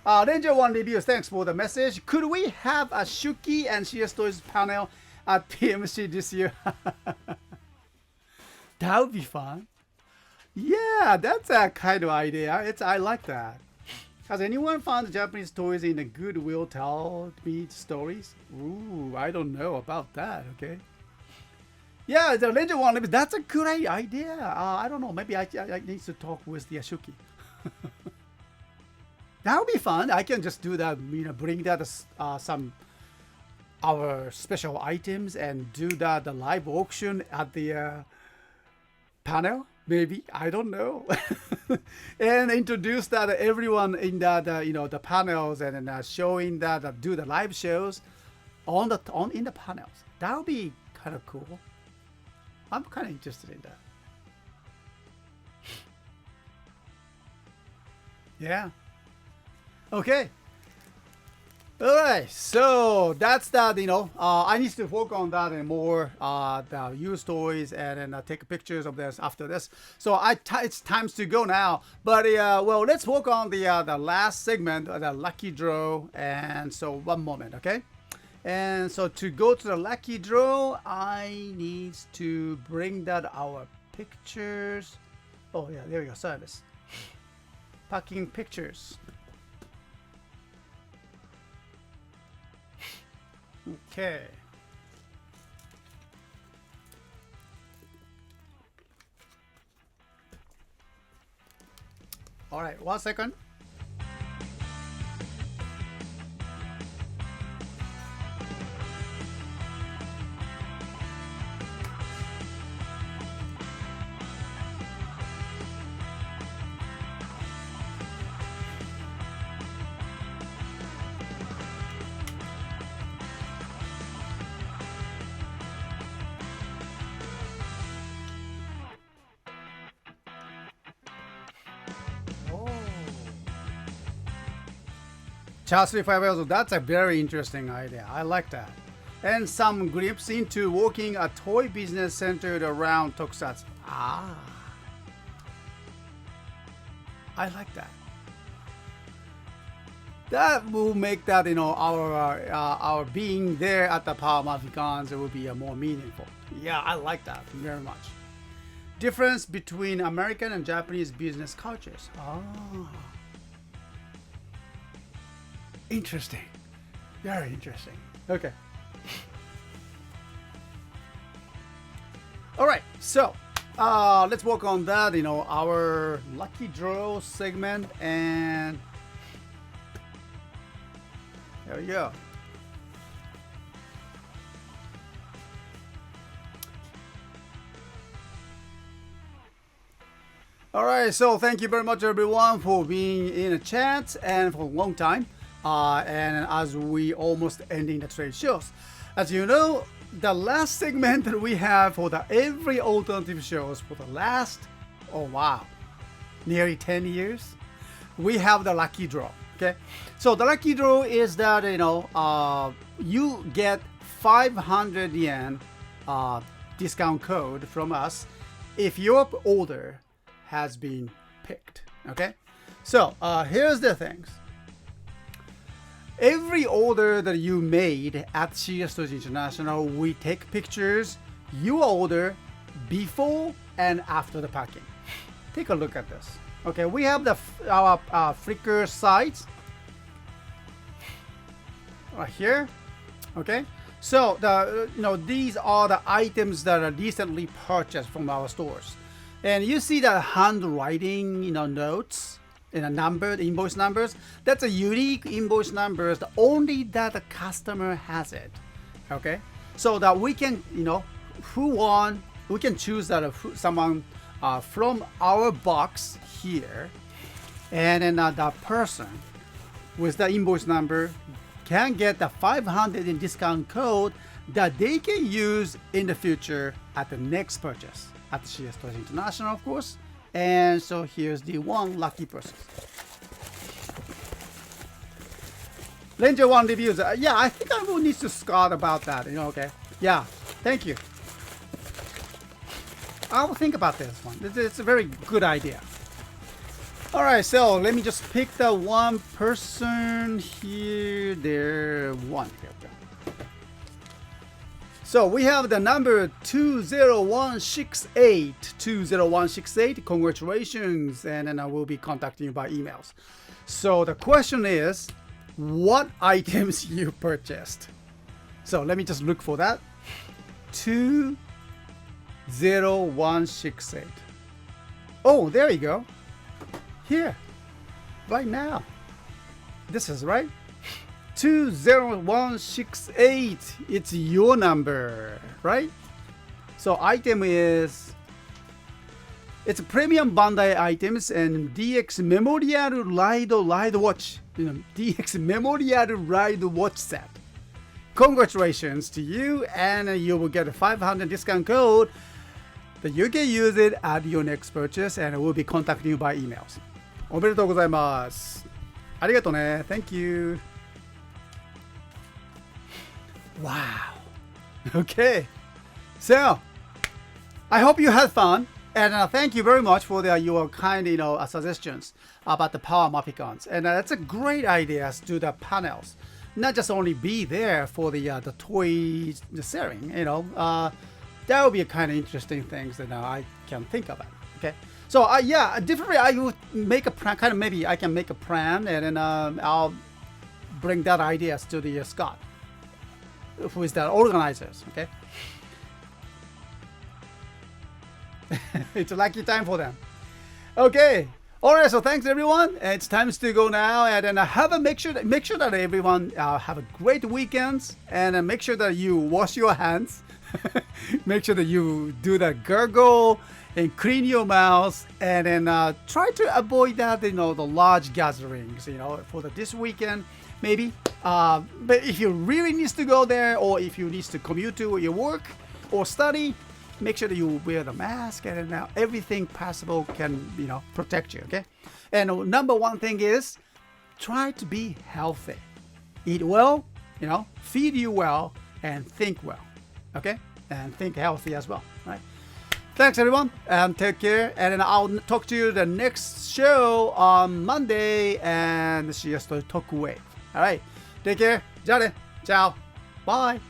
Ranger 1 Reviews, thanks for the message. Could we have a Shuki and CSTOYS panel at PMC this year? That would be fun. Yeah, that's a kind of idea. I like that. Has anyone found Japanese toys in the Goodwill Tell Me stories? Ooh, I don't know about that, okay? Yeah, the Ranger 1 Reviews, that's a good idea. I don't know, maybe I need to talk with the Shuki. That would be fun. I can just do that. Bring that some our special items and do that the live auction at the panel. Maybe I don't know, and introduce that everyone in that the panels and then showing that do the live shows in the panels. That would be kind of cool. I'm kind of interested in that. Yeah. Okay. All right. So that's that. I need to work on that and more. The use toys and then take pictures of this after this. So it's time to go now. But well, let's work on the last segment, the lucky draw. And so one moment, okay? And so to go to the lucky draw, I need to bring that our pictures. Oh yeah, there we go. Service. Packing pictures. Okay. All right, 1 second. Charles 35, that's a very interesting idea. I like that. And some glimpse into working a toy business centered around tokusatsu. Ah, I like that. That will make that our being there at the Power Maficons will be more meaningful. Yeah, I like that very much. Difference between American and Japanese business cultures. Ah. Interesting. Very interesting. Okay. All right. So let's work on that. Our lucky draw segment, and there we go. All right. So thank you very much, everyone, for being in the chat and for a long time. And as we almost ending the trade shows, as you know, the last segment that we have for the every alternative shows for the last, oh wow, nearly 10 years, we have the lucky draw. Okay, so the lucky draw is that you get 500 yen discount code from us if your order has been picked. Okay, so here's the things. Every order that you made at CSTOYS International, we take pictures, your order before and after the packing. Take a look at this. Okay, we have our Flickr sites right here. Okay, so these are the items that are recently purchased from our stores, and you see the handwriting notes. In a number, the invoice numbers, that's a unique invoice numbers, only that the customer has it. Okay, so that we can we can choose that someone from our box here, and then that person with the invoice number can get the 500 in discount code that they can use in the future at the next purchase at the CSTOYS International, of course. And so here's the one lucky person. Ranger 1 reviews. Yeah, I think I will need to Scott about that. Okay. Yeah, thank you. I will think about this one. It's a very good idea. All right, so let me just pick the one person here. There, one. Here we go. So we have the number 20168. 20168. Congratulations, and then I will be contacting you by emails. So the question is, what items you purchased? So let me just look for that. 20168. Oh, there you go. Here, right now. This is right. 20168. It's your number, right? So item is, it's premium Bandai items and DX Memorial Ride Watch. DX Memorial Ride Watch set. Congratulations to you, and you will get a 500 discount code that you can use it at your next purchase, and we'll be contacting you by emails. おめでとうございます。ありがとうね。Thank you. Wow. Okay. So, I hope you had fun, and thank you very much for your kind, suggestions about the power emoticons. And that's a great idea to do the panels, not just only be there for the toys, the selling. That would be a kind of interesting things that I can think about. Okay. So yeah, differently I would make a plan. Kind of maybe I can make a plan, and then I'll bring that ideas to the Scott, who is the organizers. Okay. It's a lucky time for them. Okay. All right. So thanks everyone. It's time to go now, and then make sure that everyone have a great weekend, and make sure that you wash your hands. Make sure that you do the gargle and clean your mouth, and then try to avoid that, the large gatherings, for this weekend, maybe. But if you really need to go there, or if you need to commute to your work or study, make sure that you wear the mask, and then everything possible can, protect you, okay? And number one thing is, try to be healthy. Eat well, feed you well, and think well, okay? And think healthy as well, right? Thanks everyone, and take care, and then I'll talk to you the next show on Monday, and CSTOYS Talk Wave. Alright, take care. じゃあね。Ciao. Bye.